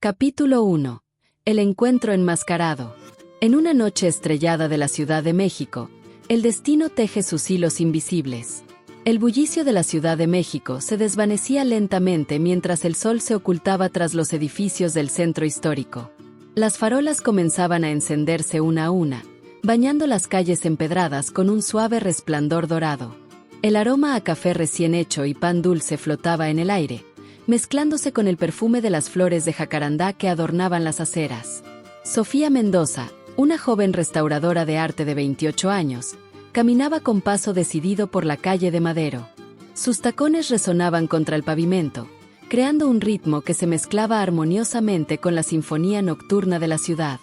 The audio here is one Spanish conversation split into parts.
Capítulo 1. El encuentro enmascarado. En una noche estrellada de la Ciudad de México, el destino teje sus hilos invisibles. El bullicio de la Ciudad de México se desvanecía lentamente mientras el sol se ocultaba tras los edificios del centro histórico. Las farolas comenzaban a encenderse una a una, bañando las calles empedradas con un suave resplandor dorado. El aroma a café recién hecho y pan dulce flotaba en el aire, mezclándose con el perfume de las flores de jacarandá que adornaban las aceras. Sofía Mendoza, una joven restauradora de arte de 28 años, caminaba con paso decidido por la calle de Madero. Sus tacones resonaban contra el pavimento, creando un ritmo que se mezclaba armoniosamente con la sinfonía nocturna de la ciudad.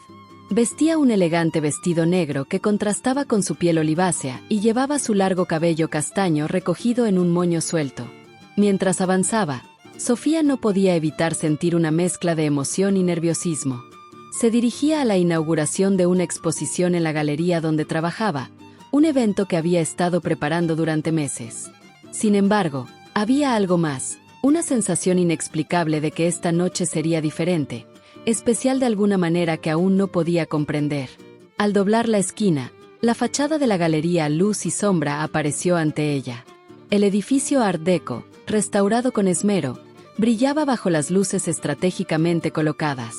Vestía un elegante vestido negro que contrastaba con su piel olivácea y llevaba su largo cabello castaño recogido en un moño suelto. Mientras avanzaba, Sofía no podía evitar sentir una mezcla de emoción y nerviosismo. Se dirigía a la inauguración de una exposición en la galería donde trabajaba, un evento que había estado preparando durante meses. Sin embargo, había algo más, una sensación inexplicable de que esta noche sería diferente, especial de alguna manera que aún no podía comprender. Al doblar la esquina, la fachada de la galería Luz y Sombra apareció ante ella. El edificio Art Deco, restaurado con esmero, brillaba bajo las luces estratégicamente colocadas.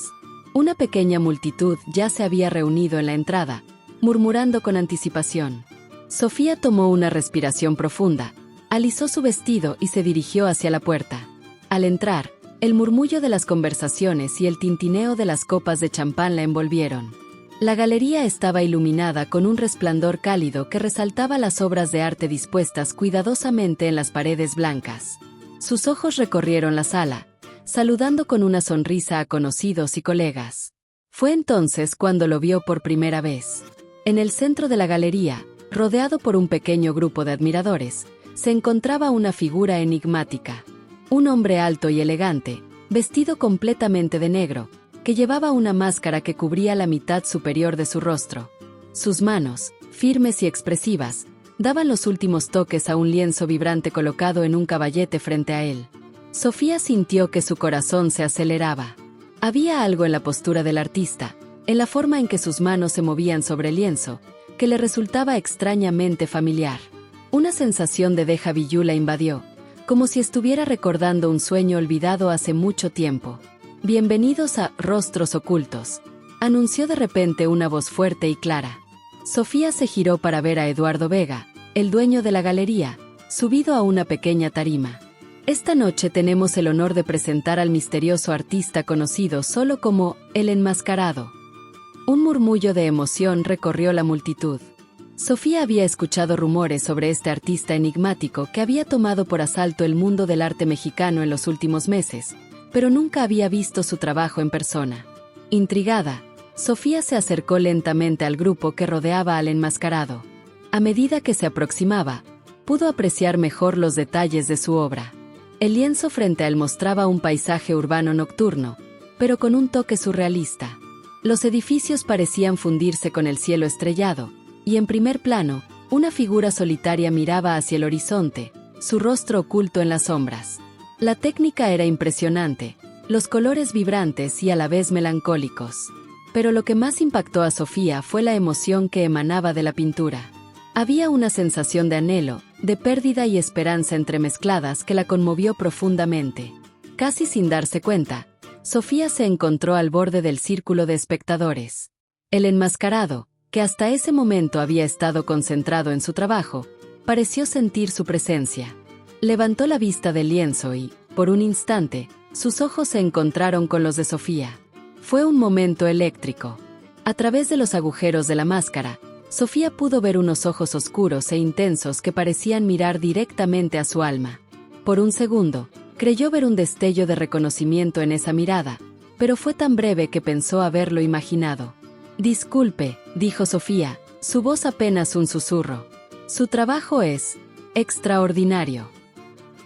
Una pequeña multitud ya se había reunido en la entrada, murmurando con anticipación. Sofía tomó una respiración profunda, alisó su vestido y se dirigió hacia la puerta. Al entrar, el murmullo de las conversaciones y el tintineo de las copas de champán la envolvieron. La galería estaba iluminada con un resplandor cálido que resaltaba las obras de arte dispuestas cuidadosamente en las paredes blancas. Sus ojos recorrieron la sala, saludando con una sonrisa a conocidos y colegas. Fue entonces cuando lo vio por primera vez. En el centro de la galería, rodeado por un pequeño grupo de admiradores, se encontraba una figura enigmática. Un hombre alto y elegante, vestido completamente de negro, que llevaba una máscara que cubría la mitad superior de su rostro. Sus manos, firmes y expresivas, daban los últimos toques a un lienzo vibrante colocado en un caballete frente a él. Sofía sintió que su corazón se aceleraba. Había algo en la postura del artista, en la forma en que sus manos se movían sobre el lienzo, que le resultaba extrañamente familiar. Una sensación de déjà vu la invadió, como si estuviera recordando un sueño olvidado hace mucho tiempo. «Bienvenidos a Rostros Ocultos», anunció de repente una voz fuerte y clara. Sofía se giró para ver a Eduardo Vega, el dueño de la galería, subido a una pequeña tarima. Esta noche tenemos el honor de presentar al misterioso artista conocido solo como El Enmascarado. Un murmullo de emoción recorrió la multitud. Sofía había escuchado rumores sobre este artista enigmático que había tomado por asalto el mundo del arte mexicano en los últimos meses, pero nunca había visto su trabajo en persona. Intrigada, Sofía se acercó lentamente al grupo que rodeaba al enmascarado. A medida que se aproximaba, pudo apreciar mejor los detalles de su obra. El lienzo frente a él mostraba un paisaje urbano nocturno, pero con un toque surrealista. Los edificios parecían fundirse con el cielo estrellado, y en primer plano, una figura solitaria miraba hacia el horizonte, su rostro oculto en las sombras. La técnica era impresionante, los colores vibrantes y a la vez melancólicos. Pero lo que más impactó a Sofía fue la emoción que emanaba de la pintura. Había una sensación de anhelo, de pérdida y esperanza entremezcladas que la conmovió profundamente. Casi sin darse cuenta, Sofía se encontró al borde del círculo de espectadores. El enmascarado, que hasta ese momento había estado concentrado en su trabajo, pareció sentir su presencia. Levantó la vista del lienzo y, por un instante, sus ojos se encontraron con los de Sofía. Fue un momento eléctrico. A través de los agujeros de la máscara, Sofía pudo ver unos ojos oscuros e intensos que parecían mirar directamente a su alma. Por un segundo, creyó ver un destello de reconocimiento en esa mirada, pero fue tan breve que pensó haberlo imaginado. «Disculpe», dijo Sofía, su voz apenas un susurro. «Su trabajo es extraordinario».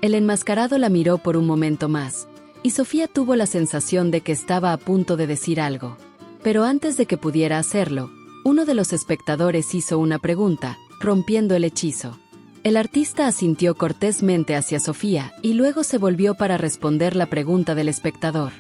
El enmascarado la miró por un momento más, y Sofía tuvo la sensación de que estaba a punto de decir algo. Pero antes de que pudiera hacerlo, uno de los espectadores hizo una pregunta, rompiendo el hechizo. El artista asintió cortésmente hacia Sofía y luego se volvió para responder la pregunta del espectador.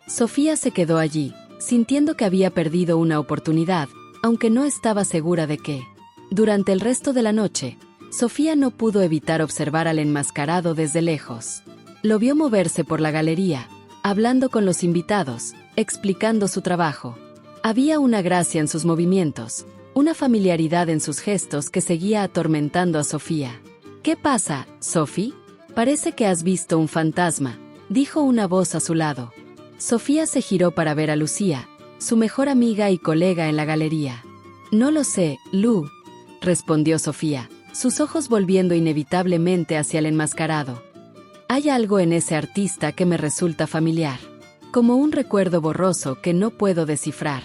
Sofía se quedó allí, sintiendo que había perdido una oportunidad, aunque no estaba segura de qué. Durante el resto de la noche, Sofía no pudo evitar observar al enmascarado desde lejos. Lo vio moverse por la galería, hablando con los invitados, explicando su trabajo. Había una gracia en sus movimientos, una familiaridad en sus gestos que seguía atormentando a Sofía. «¿Qué pasa, Sophie? Parece que has visto un fantasma», dijo una voz a su lado. Sofía se giró para ver a Lucía, su mejor amiga y colega en la galería. «No lo sé, Lu», respondió Sofía, sus ojos volviendo inevitablemente hacia el enmascarado. «Hay algo en ese artista que me resulta familiar, como un recuerdo borroso que no puedo descifrar».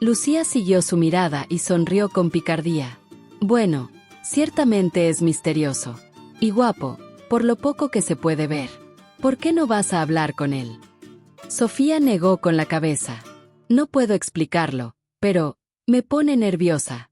Lucía siguió su mirada y sonrió con picardía. «Bueno, ciertamente es misterioso. Y guapo, por lo poco que se puede ver. ¿Por qué no vas a hablar con él?». Sofía negó con la cabeza. «No puedo explicarlo, pero me pone nerviosa».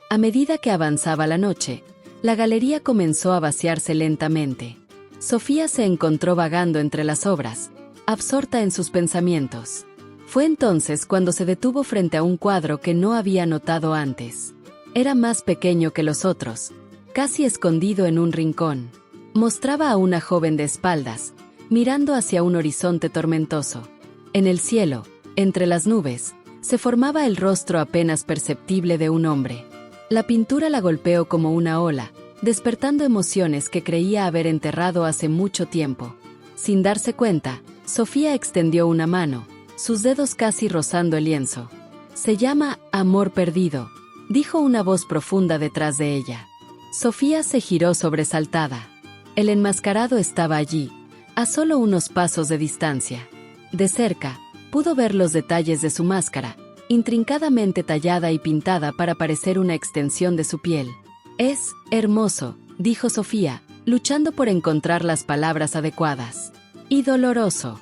A medida que avanzaba la noche, la galería comenzó a vaciarse lentamente. Sofía se encontró vagando entre las obras, absorta en sus pensamientos. Fue entonces cuando se detuvo frente a un cuadro que no había notado antes. Era más pequeño que los otros, casi escondido en un rincón. Mostraba a una joven de espaldas, mirando hacia un horizonte tormentoso. En el cielo, entre las nubes, se formaba el rostro apenas perceptible de un hombre. La pintura la golpeó como una ola, despertando emociones que creía haber enterrado hace mucho tiempo. Sin darse cuenta, Sofía extendió una mano, sus dedos casi rozando el lienzo. «Se llama Amor Perdido», dijo una voz profunda detrás de ella. Sofía se giró sobresaltada. El enmascarado estaba allí, a solo unos pasos de distancia. De cerca, pudo ver los detalles de su máscara, intrincadamente tallada y pintada para parecer una extensión de su piel. «Es hermoso», dijo Sofía, luchando por encontrar las palabras adecuadas. «Y doloroso».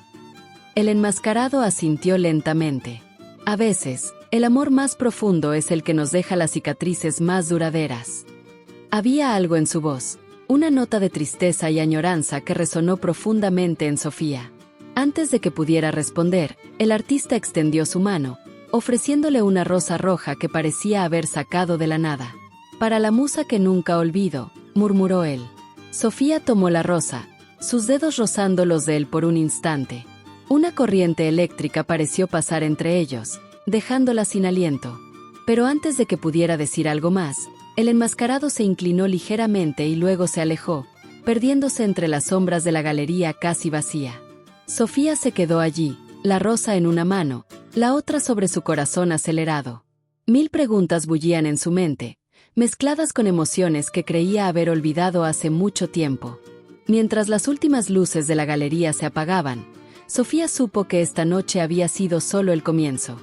El enmascarado asintió lentamente. A veces, el amor más profundo es el que nos deja las cicatrices más duraderas. Había algo en su voz, una nota de tristeza y añoranza que resonó profundamente en Sofía. Antes de que pudiera responder, el artista extendió su mano, ofreciéndole una rosa roja que parecía haber sacado de la nada. «Para la musa que nunca olvido», murmuró él. Sofía tomó la rosa, sus dedos rozando los de él por un instante. Una corriente eléctrica pareció pasar entre ellos, dejándola sin aliento. Pero antes de que pudiera decir algo más, el enmascarado se inclinó ligeramente y luego se alejó, perdiéndose entre las sombras de la galería casi vacía. Sofía se quedó allí, la rosa en una mano, la otra sobre su corazón acelerado. Mil preguntas bullían en su mente, mezcladas con emociones que creía haber olvidado hace mucho tiempo. Mientras las últimas luces de la galería se apagaban, Sofía supo que esta noche había sido solo el comienzo.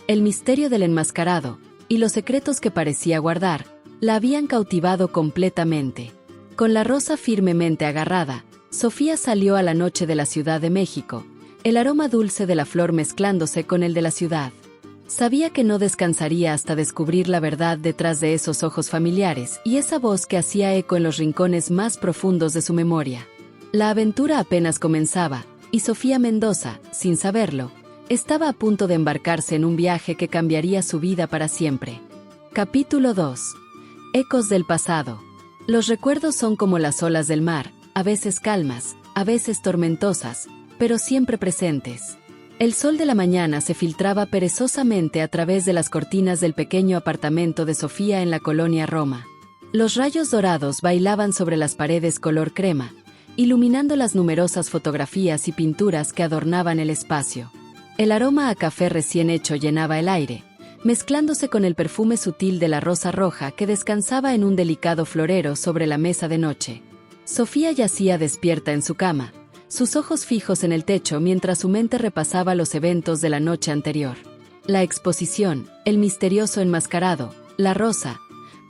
El misterio del enmascarado, y los secretos que parecía guardar, la habían cautivado completamente. Con la rosa firmemente agarrada, Sofía salió a la noche de la Ciudad de México, el aroma dulce de la flor mezclándose con el de la ciudad. Sabía que no descansaría hasta descubrir la verdad detrás de esos ojos familiares y esa voz que hacía eco en los rincones más profundos de su memoria. La aventura apenas comenzaba, y Sofía Mendoza, sin saberlo, estaba a punto de embarcarse en un viaje que cambiaría su vida para siempre. Capítulo 2. Ecos del pasado. Los recuerdos son como las olas del mar, a veces calmas, a veces tormentosas, pero siempre presentes. El sol de la mañana se filtraba perezosamente a través de las cortinas del pequeño apartamento de Sofía en la colonia Roma. Los rayos dorados bailaban sobre las paredes color crema, iluminando las numerosas fotografías y pinturas que adornaban el espacio. El aroma a café recién hecho llenaba el aire, mezclándose con el perfume sutil de la rosa roja que descansaba en un delicado florero sobre la mesa de noche. Sofía yacía despierta en su cama, sus ojos fijos en el techo mientras su mente repasaba los eventos de la noche anterior. La exposición, el misterioso enmascarado, la rosa,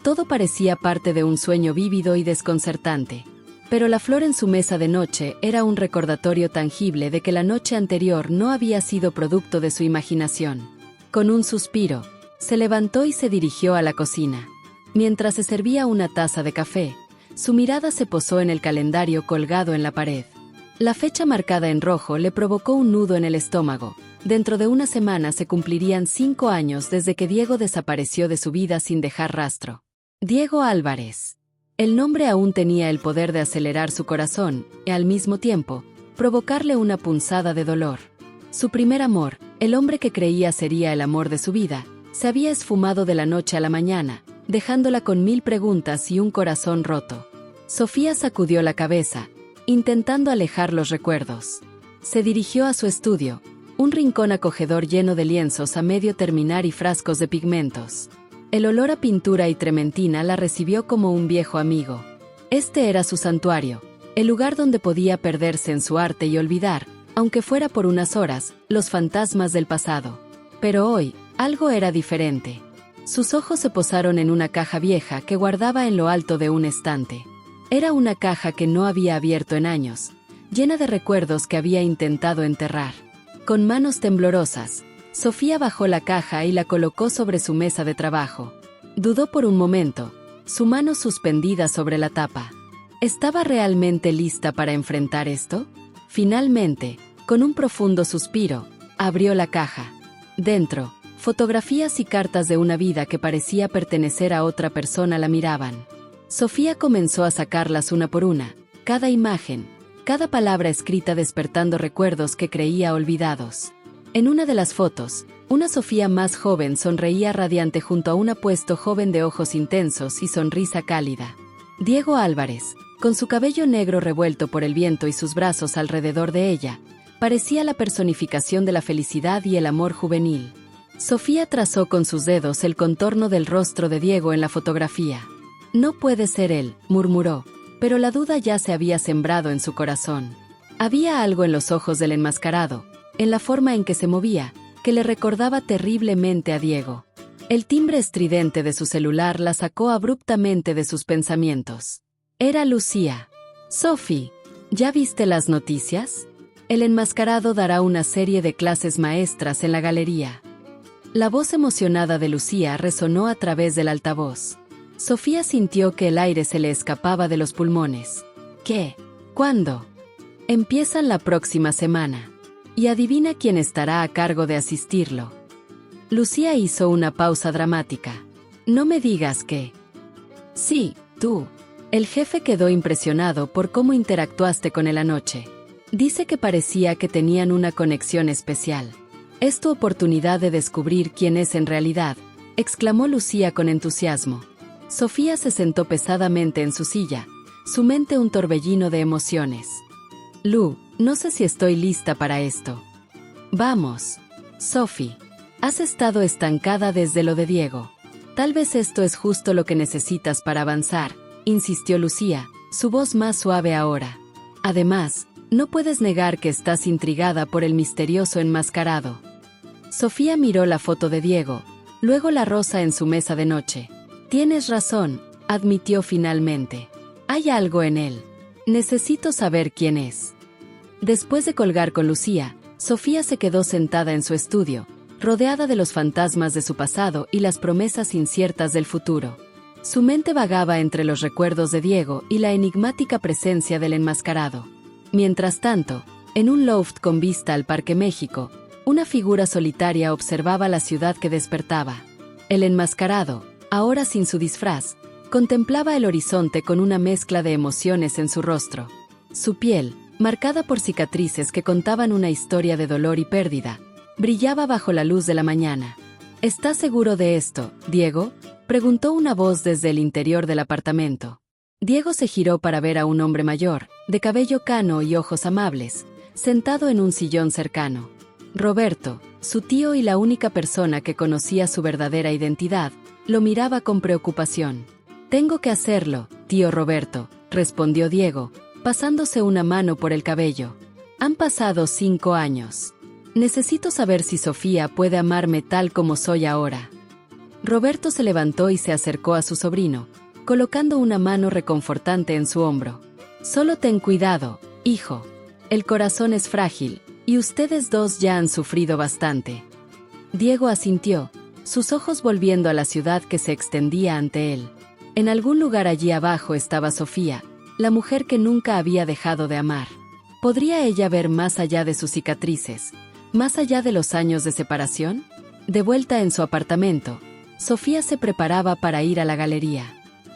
todo parecía parte de un sueño vívido y desconcertante. Pero la flor en su mesa de noche era un recordatorio tangible de que la noche anterior no había sido producto de su imaginación. Con un suspiro, se levantó y se dirigió a la cocina. Mientras se servía una taza de café, su mirada se posó en el calendario colgado en la pared. La fecha marcada en rojo le provocó un nudo en el estómago. Dentro de una semana se cumplirían 5 años desde que Diego desapareció de su vida sin dejar rastro. Diego Álvarez. El nombre aún tenía el poder de acelerar su corazón y, al mismo tiempo, provocarle una punzada de dolor. Su primer amor, el hombre que creía sería el amor de su vida, se había esfumado de la noche a la mañana, dejándola con 1000 preguntas y un corazón roto. Sofía sacudió la cabeza, intentando alejar los recuerdos. Se dirigió a su estudio, un rincón acogedor lleno de lienzos a medio terminar y frascos de pigmentos. El olor a pintura y trementina la recibió como un viejo amigo. Este era su santuario, el lugar donde podía perderse en su arte y olvidar, aunque fuera por unas horas, los fantasmas del pasado. Pero hoy, algo era diferente. Sus ojos se posaron en una caja vieja que guardaba en lo alto de un estante. Era una caja que no había abierto en años, llena de recuerdos que había intentado enterrar. Con manos temblorosas, Sofía bajó la caja y la colocó sobre su mesa de trabajo. Dudó por un momento, su mano suspendida sobre la tapa. ¿Estaba realmente lista para enfrentar esto? Finalmente, con un profundo suspiro, abrió la caja. Dentro, fotografías y cartas de una vida que parecía pertenecer a otra persona la miraban. Sofía comenzó a sacarlas una por una, cada imagen, cada palabra escrita despertando recuerdos que creía olvidados. En una de las fotos, una Sofía más joven sonreía radiante junto a un apuesto joven de ojos intensos y sonrisa cálida. Diego Álvarez, con su cabello negro revuelto por el viento y sus brazos alrededor de ella, parecía la personificación de la felicidad y el amor juvenil. Sofía trazó con sus dedos el contorno del rostro de Diego en la fotografía. «No puede ser él», murmuró, pero la duda ya se había sembrado en su corazón. Había algo en los ojos del enmascarado, en la forma en que se movía, que le recordaba terriblemente a Diego. El timbre estridente de su celular la sacó abruptamente de sus pensamientos. Era Lucía. «Sophie, ¿ya viste las noticias? El enmascarado dará una serie de clases maestras en la galería». La voz emocionada de Lucía resonó a través del altavoz. Sofía sintió que el aire se le escapaba de los pulmones. ¿Qué? ¿Cuándo? Empiezan la próxima semana. Y adivina quién estará a cargo de asistirlo. Lucía hizo una pausa dramática. No me digas que... Sí, tú. El jefe quedó impresionado por cómo interactuaste con él anoche. Dice que parecía que tenían una conexión especial. Es tu oportunidad de descubrir quién es en realidad, exclamó Lucía con entusiasmo. Sofía se sentó pesadamente en su silla, su mente un torbellino de emociones. Lu, no sé si estoy lista para esto. Vamos. Sophie, has estado estancada desde lo de Diego. Tal vez esto es justo lo que necesitas para avanzar, insistió Lucía, su voz más suave ahora. Además, no puedes negar que estás intrigada por el misterioso enmascarado. Sofía miró la foto de Diego, luego la rosa en su mesa de noche. Tienes razón, admitió finalmente. Hay algo en él. Necesito saber quién es. Después de colgar con Lucía, Sofía se quedó sentada en su estudio, rodeada de los fantasmas de su pasado y las promesas inciertas del futuro. Su mente vagaba entre los recuerdos de Diego y la enigmática presencia del enmascarado. Mientras tanto, en un loft con vista al Parque México, una figura solitaria observaba la ciudad que despertaba. El enmascarado, ahora sin su disfraz, contemplaba el horizonte con una mezcla de emociones en su rostro. Su piel, marcada por cicatrices que contaban una historia de dolor y pérdida, brillaba bajo la luz de la mañana. ¿Estás seguro de esto, Diego?, preguntó una voz desde el interior del apartamento. Diego se giró para ver a un hombre mayor, de cabello cano y ojos amables, sentado en un sillón cercano. Roberto, su tío y la única persona que conocía su verdadera identidad, lo miraba con preocupación. «Tengo que hacerlo, tío Roberto», respondió Diego, pasándose una mano por el cabello. «Han pasado 5 años. Necesito saber si Sofía puede amarme tal como soy ahora». Roberto se levantó y se acercó a su sobrino, colocando una mano reconfortante en su hombro. «Solo ten cuidado, hijo. El corazón es frágil, y ustedes dos ya han sufrido bastante». Diego asintió, sus ojos volviendo a la ciudad que se extendía ante él. En algún lugar allí abajo estaba Sofía, la mujer que nunca había dejado de amar. ¿Podría ella ver más allá de sus cicatrices, más allá de los años de separación? De vuelta en su apartamento, Sofía se preparaba para ir a la galería.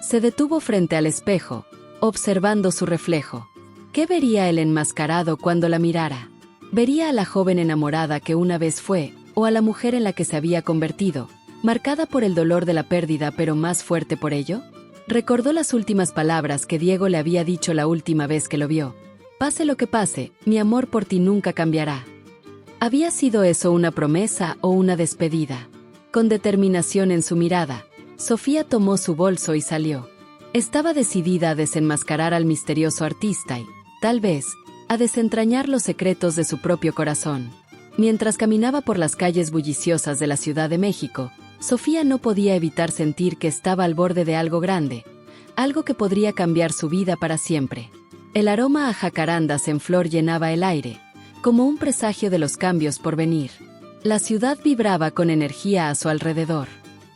Se detuvo frente al espejo, observando su reflejo. ¿Qué vería el enmascarado cuando la mirara? ¿Vería a la joven enamorada que una vez fue, o a la mujer en la que se había convertido, marcada por el dolor de la pérdida pero más fuerte por ello? Recordó las últimas palabras que Diego le había dicho la última vez que lo vio. Pase lo que pase, mi amor por ti nunca cambiará. ¿Había sido eso una promesa o una despedida? Con determinación en su mirada, Sofía tomó su bolso y salió. Estaba decidida a desenmascarar al misterioso artista y, tal vez, a desentrañar los secretos de su propio corazón. Mientras caminaba por las calles bulliciosas de la Ciudad de México, Sofía no podía evitar sentir que estaba al borde de algo grande, algo que podría cambiar su vida para siempre. El aroma a jacarandas en flor llenaba el aire, como un presagio de los cambios por venir. La ciudad vibraba con energía a su alrededor.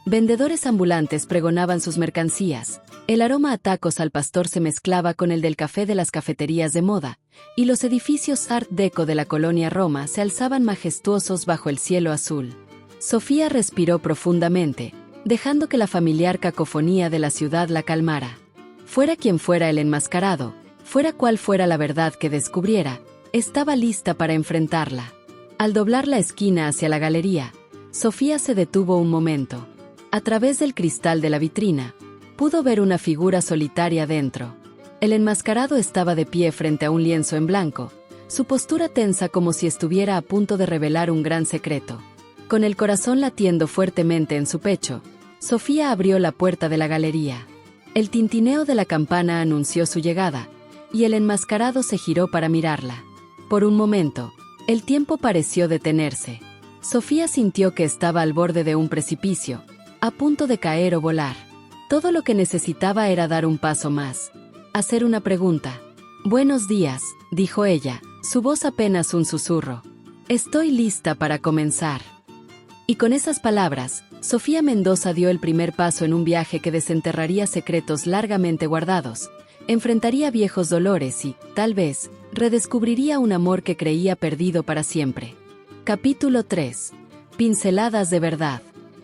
Vendedores ambulantes pregonaban sus mercancías, el aroma a tacos al pastor se mezclaba con el del café de las cafeterías de moda, y los edificios Art Deco de la colonia Roma se alzaban majestuosos bajo el cielo azul. Sofía respiró profundamente, dejando que la familiar cacofonía de la ciudad la calmara. Fuera quien fuera el enmascarado, fuera cual fuera la verdad que descubriera, estaba lista para enfrentarla. Al doblar la esquina hacia la galería, Sofía se detuvo un momento. A través del cristal de la vitrina, pudo ver una figura solitaria dentro. El enmascarado estaba de pie frente a un lienzo en blanco, su postura tensa como si estuviera a punto de revelar un gran secreto. Con el corazón latiendo fuertemente en su pecho, Sofía abrió la puerta de la galería. El tintineo de la campana anunció su llegada, y el enmascarado se giró para mirarla. Por un momento, el tiempo pareció detenerse. Sofía sintió que estaba al borde de un precipicio, a punto de caer o volar. Todo lo que necesitaba era dar un paso más, hacer una pregunta. «Buenos días», dijo ella, su voz apenas un susurro. «Estoy lista para comenzar». Y con esas palabras, Sofía Mendoza dio el primer paso en un viaje que desenterraría secretos largamente guardados, enfrentaría viejos dolores y, tal vez, redescubriría un amor que creía perdido para siempre. Capítulo 3. Pinceladas de verdad.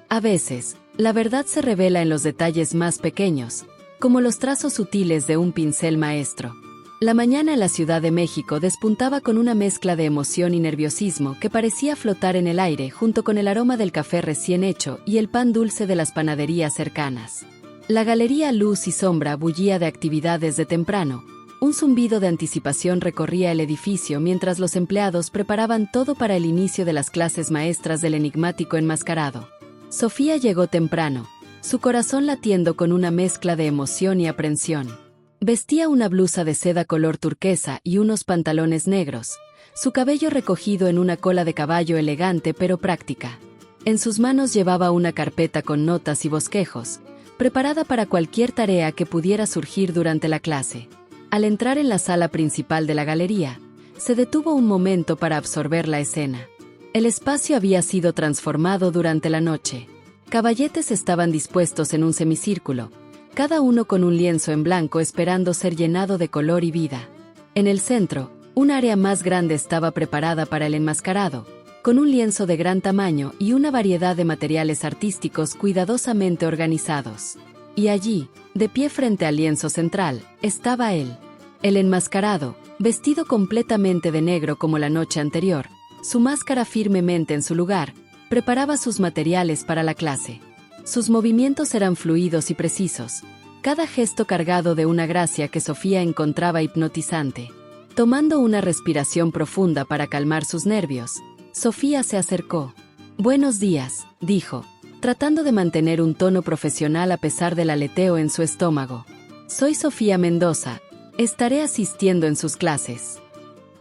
A veces, la verdad se revela en los detalles más pequeños, como los trazos sutiles de un pincel maestro. La mañana en la Ciudad de México despuntaba con una mezcla de emoción y nerviosismo que parecía flotar en el aire junto con el aroma del café recién hecho y el pan dulce de las panaderías cercanas. La galería Luz y Sombra bullía de actividad desde temprano. Un zumbido de anticipación recorría el edificio mientras los empleados preparaban todo para el inicio de las clases maestras del enigmático enmascarado. Sofía llegó temprano, su corazón latiendo con una mezcla de emoción y aprensión. Vestía una blusa de seda color turquesa y unos pantalones negros, su cabello recogido en una cola de caballo elegante pero práctica. En sus manos llevaba una carpeta con notas y bosquejos, preparada para cualquier tarea que pudiera surgir durante la clase. Al entrar en la sala principal de la galería, se detuvo un momento para absorber la escena. El espacio había sido transformado durante la noche. Caballetes estaban dispuestos en un semicírculo, cada uno con un lienzo en blanco esperando ser llenado de color y vida. En el centro, un área más grande estaba preparada para el enmascarado, con un lienzo de gran tamaño y una variedad de materiales artísticos cuidadosamente organizados. Y allí, de pie frente al lienzo central, estaba él. El enmascarado, vestido completamente de negro como la noche anterior, su máscara firmemente en su lugar, preparaba sus materiales para la clase. Sus movimientos eran fluidos y precisos, cada gesto cargado de una gracia que Sofía encontraba hipnotizante. Tomando una respiración profunda para calmar sus nervios, Sofía se acercó. «Buenos días», dijo, tratando de mantener un tono profesional a pesar del aleteo en su estómago. «Soy Sofía Mendoza, estaré asistiendo en sus clases».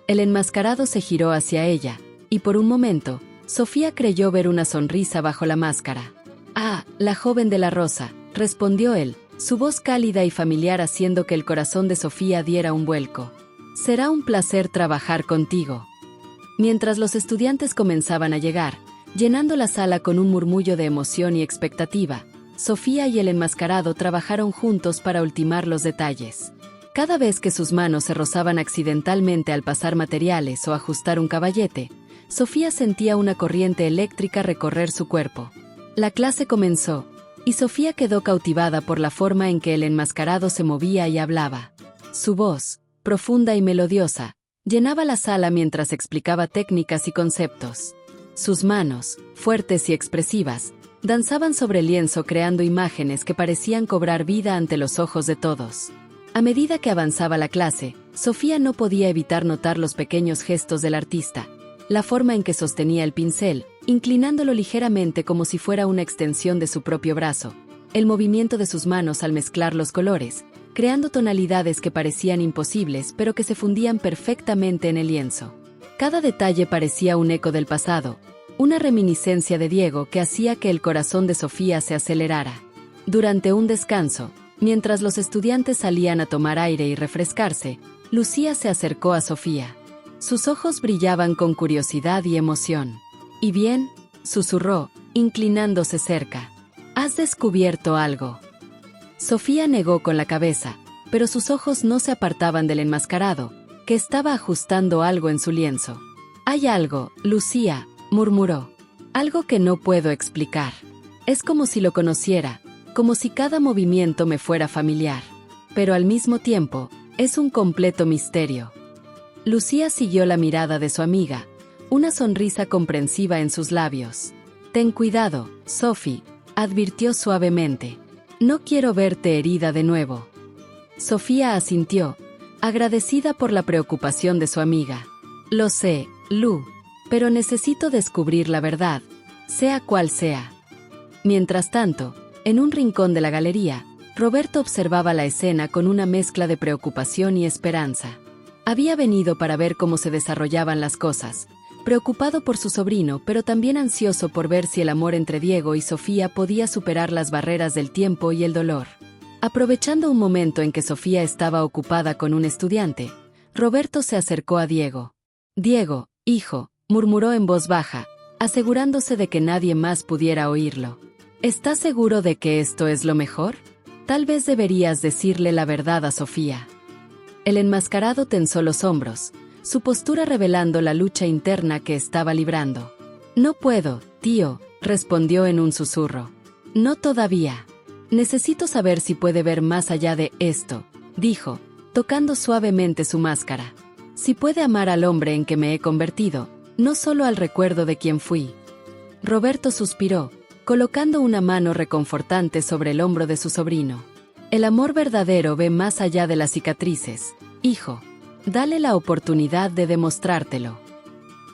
El enmascarado se giró hacia ella, y por un momento, Sofía creyó ver una sonrisa bajo la máscara. «Ah, la joven de la rosa», respondió él, su voz cálida y familiar haciendo que el corazón de Sofía diera un vuelco. «Será un placer trabajar contigo». Mientras los estudiantes comenzaban a llegar, llenando la sala con un murmullo de emoción y expectativa, Sofía y el enmascarado trabajaron juntos para ultimar los detalles. Cada vez que sus manos se rozaban accidentalmente al pasar materiales o ajustar un caballete, Sofía sentía una corriente eléctrica recorrer su cuerpo. La clase comenzó, y Sofía quedó cautivada por la forma en que el enmascarado se movía y hablaba. Su voz, profunda y melodiosa, llenaba la sala mientras explicaba técnicas y conceptos. Sus manos, fuertes y expresivas, danzaban sobre el lienzo creando imágenes que parecían cobrar vida ante los ojos de todos. A medida que avanzaba la clase, Sofía no podía evitar notar los pequeños gestos del artista, la forma en que sostenía el pincel, inclinándolo ligeramente como si fuera una extensión de su propio brazo, el movimiento de sus manos al mezclar los colores, creando tonalidades que parecían imposibles pero que se fundían perfectamente en el lienzo. Cada detalle parecía un eco del pasado, una reminiscencia de Diego que hacía que el corazón de Sofía se acelerara. Durante un descanso, mientras los estudiantes salían a tomar aire y refrescarse, Lucía se acercó a Sofía. Sus ojos brillaban con curiosidad y emoción. «¿Y bien?», susurró, inclinándose cerca. «¿Has descubierto algo?». Sofía negó con la cabeza, pero sus ojos no se apartaban del enmascarado, que estaba ajustando algo en su lienzo. «Hay algo, Lucía», murmuró. «Algo que no puedo explicar. Es como si lo conociera, como si cada movimiento me fuera familiar. Pero al mismo tiempo, es un completo misterio». Lucía siguió la mirada de su amiga, una sonrisa comprensiva en sus labios. «Ten cuidado, Sophie», advirtió suavemente. «No quiero verte herida de nuevo». Sofía asintió, agradecida por la preocupación de su amiga. «Lo sé, Lu, pero necesito descubrir la verdad, sea cual sea». Mientras tanto, en un rincón de la galería, Roberto observaba la escena con una mezcla de preocupación y esperanza. Había venido para ver cómo se desarrollaban las cosas, preocupado por su sobrino, pero también ansioso por ver si el amor entre Diego y Sofía podía superar las barreras del tiempo y el dolor. Aprovechando un momento en que Sofía estaba ocupada con un estudiante, Roberto se acercó a Diego. «Diego, hijo», murmuró en voz baja, asegurándose de que nadie más pudiera oírlo. «¿Estás seguro de que esto es lo mejor? Tal vez deberías decirle la verdad a Sofía». El enmascarado tensó los hombros, su postura revelando la lucha interna que estaba librando. «No puedo, tío», respondió en un susurro. «No todavía. Necesito saber si puede ver más allá de esto», dijo, tocando suavemente su máscara. «Si puede amar al hombre en que me he convertido, no solo al recuerdo de quien fui». Roberto suspiró, colocando una mano reconfortante sobre el hombro de su sobrino. «El amor verdadero ve más allá de las cicatrices, hijo. Dale la oportunidad de demostrártelo».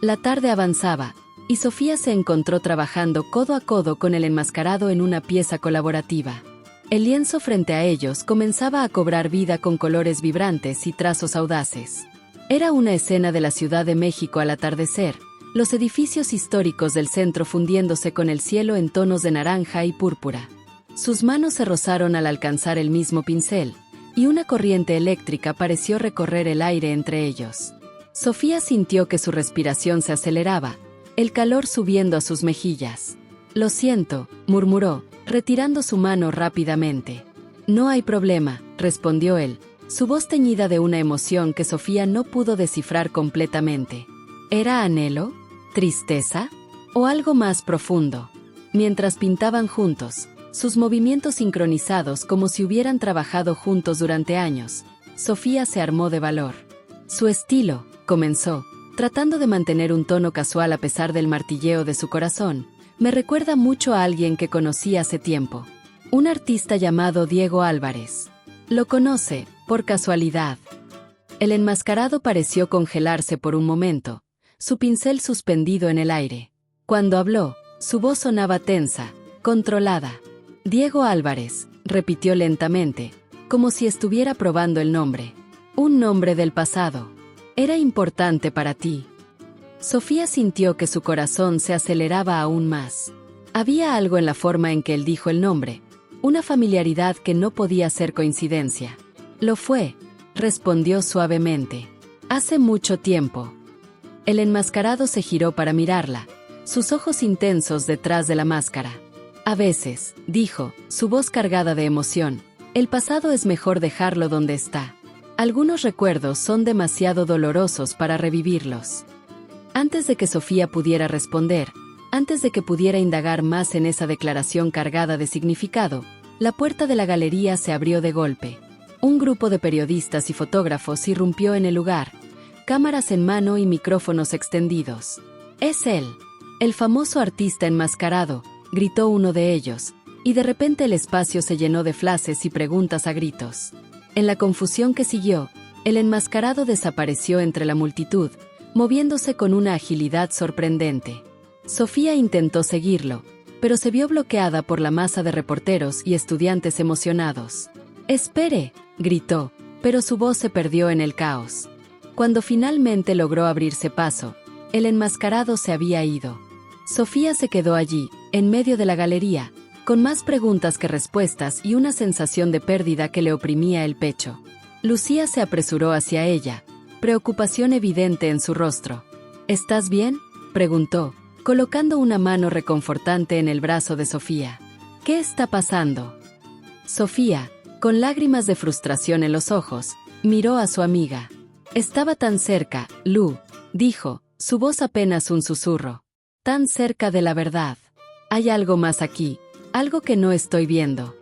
La tarde avanzaba, y Sofía se encontró trabajando codo a codo con el enmascarado en una pieza colaborativa. El lienzo frente a ellos comenzaba a cobrar vida con colores vibrantes y trazos audaces. Era una escena de la Ciudad de México al atardecer, los edificios históricos del centro fundiéndose con el cielo en tonos de naranja y púrpura. Sus manos se rozaron al alcanzar el mismo pincel, y una corriente eléctrica pareció recorrer el aire entre ellos. Sofía sintió que su respiración se aceleraba, el calor subiendo a sus mejillas. «Lo siento», murmuró, retirando su mano rápidamente. «No hay problema», respondió él, su voz teñida de una emoción que Sofía no pudo descifrar completamente. ¿Era anhelo? ¿Tristeza? ¿O algo más profundo? Mientras pintaban juntos, sus movimientos sincronizados como si hubieran trabajado juntos durante años, Sofía se armó de valor. «Su estilo», comenzó, tratando de mantener un tono casual a pesar del martilleo de su corazón, «me recuerda mucho a alguien que conocí hace tiempo. Un artista llamado Diego Álvarez. ¿Lo conoce, por casualidad?». El enmascarado pareció congelarse por un momento, su pincel suspendido en el aire. Cuando habló, su voz sonaba tensa, controlada. «Diego Álvarez», repitió lentamente, como si estuviera probando el nombre. «Un nombre del pasado. Era importante para ti». Sofía sintió que su corazón se aceleraba aún más. Había algo en la forma en que él dijo el nombre, una familiaridad que no podía ser coincidencia. «Lo fue», respondió suavemente. «Hace mucho tiempo». El enmascarado se giró para mirarla, sus ojos intensos detrás de la máscara. «A veces», dijo, su voz cargada de emoción, «el pasado es mejor dejarlo donde está. Algunos recuerdos son demasiado dolorosos para revivirlos. Antes de que Sofía pudiera responder, antes de que pudiera indagar más en esa declaración cargada de significado, la puerta de la galería se abrió de golpe. Un grupo de periodistas y fotógrafos irrumpió en el lugar, cámaras en mano y micrófonos extendidos. «Es él, el famoso artista enmascarado», gritó uno de ellos, y de repente el espacio se llenó de flashes y preguntas a gritos. En la confusión que siguió, el enmascarado desapareció entre la multitud, moviéndose con una agilidad sorprendente. Sofía intentó seguirlo, pero se vio bloqueada por la masa de reporteros y estudiantes emocionados. «¡Espere!», gritó, pero su voz se perdió en el caos. Cuando finalmente logró abrirse paso, el enmascarado se había ido. Sofía se quedó allí, en medio de la galería, con más preguntas que respuestas y una sensación de pérdida que le oprimía el pecho. Lucía se apresuró hacia ella, preocupación evidente en su rostro. «¿Estás bien?», preguntó, colocando una mano reconfortante en el brazo de Sofía. «¿Qué está pasando?». Sofía, con lágrimas de frustración en los ojos, miró a su amiga. «Estaba tan cerca, Lu», dijo, su voz apenas un susurro. «Tan cerca de la verdad. Hay algo más aquí, algo que no estoy viendo».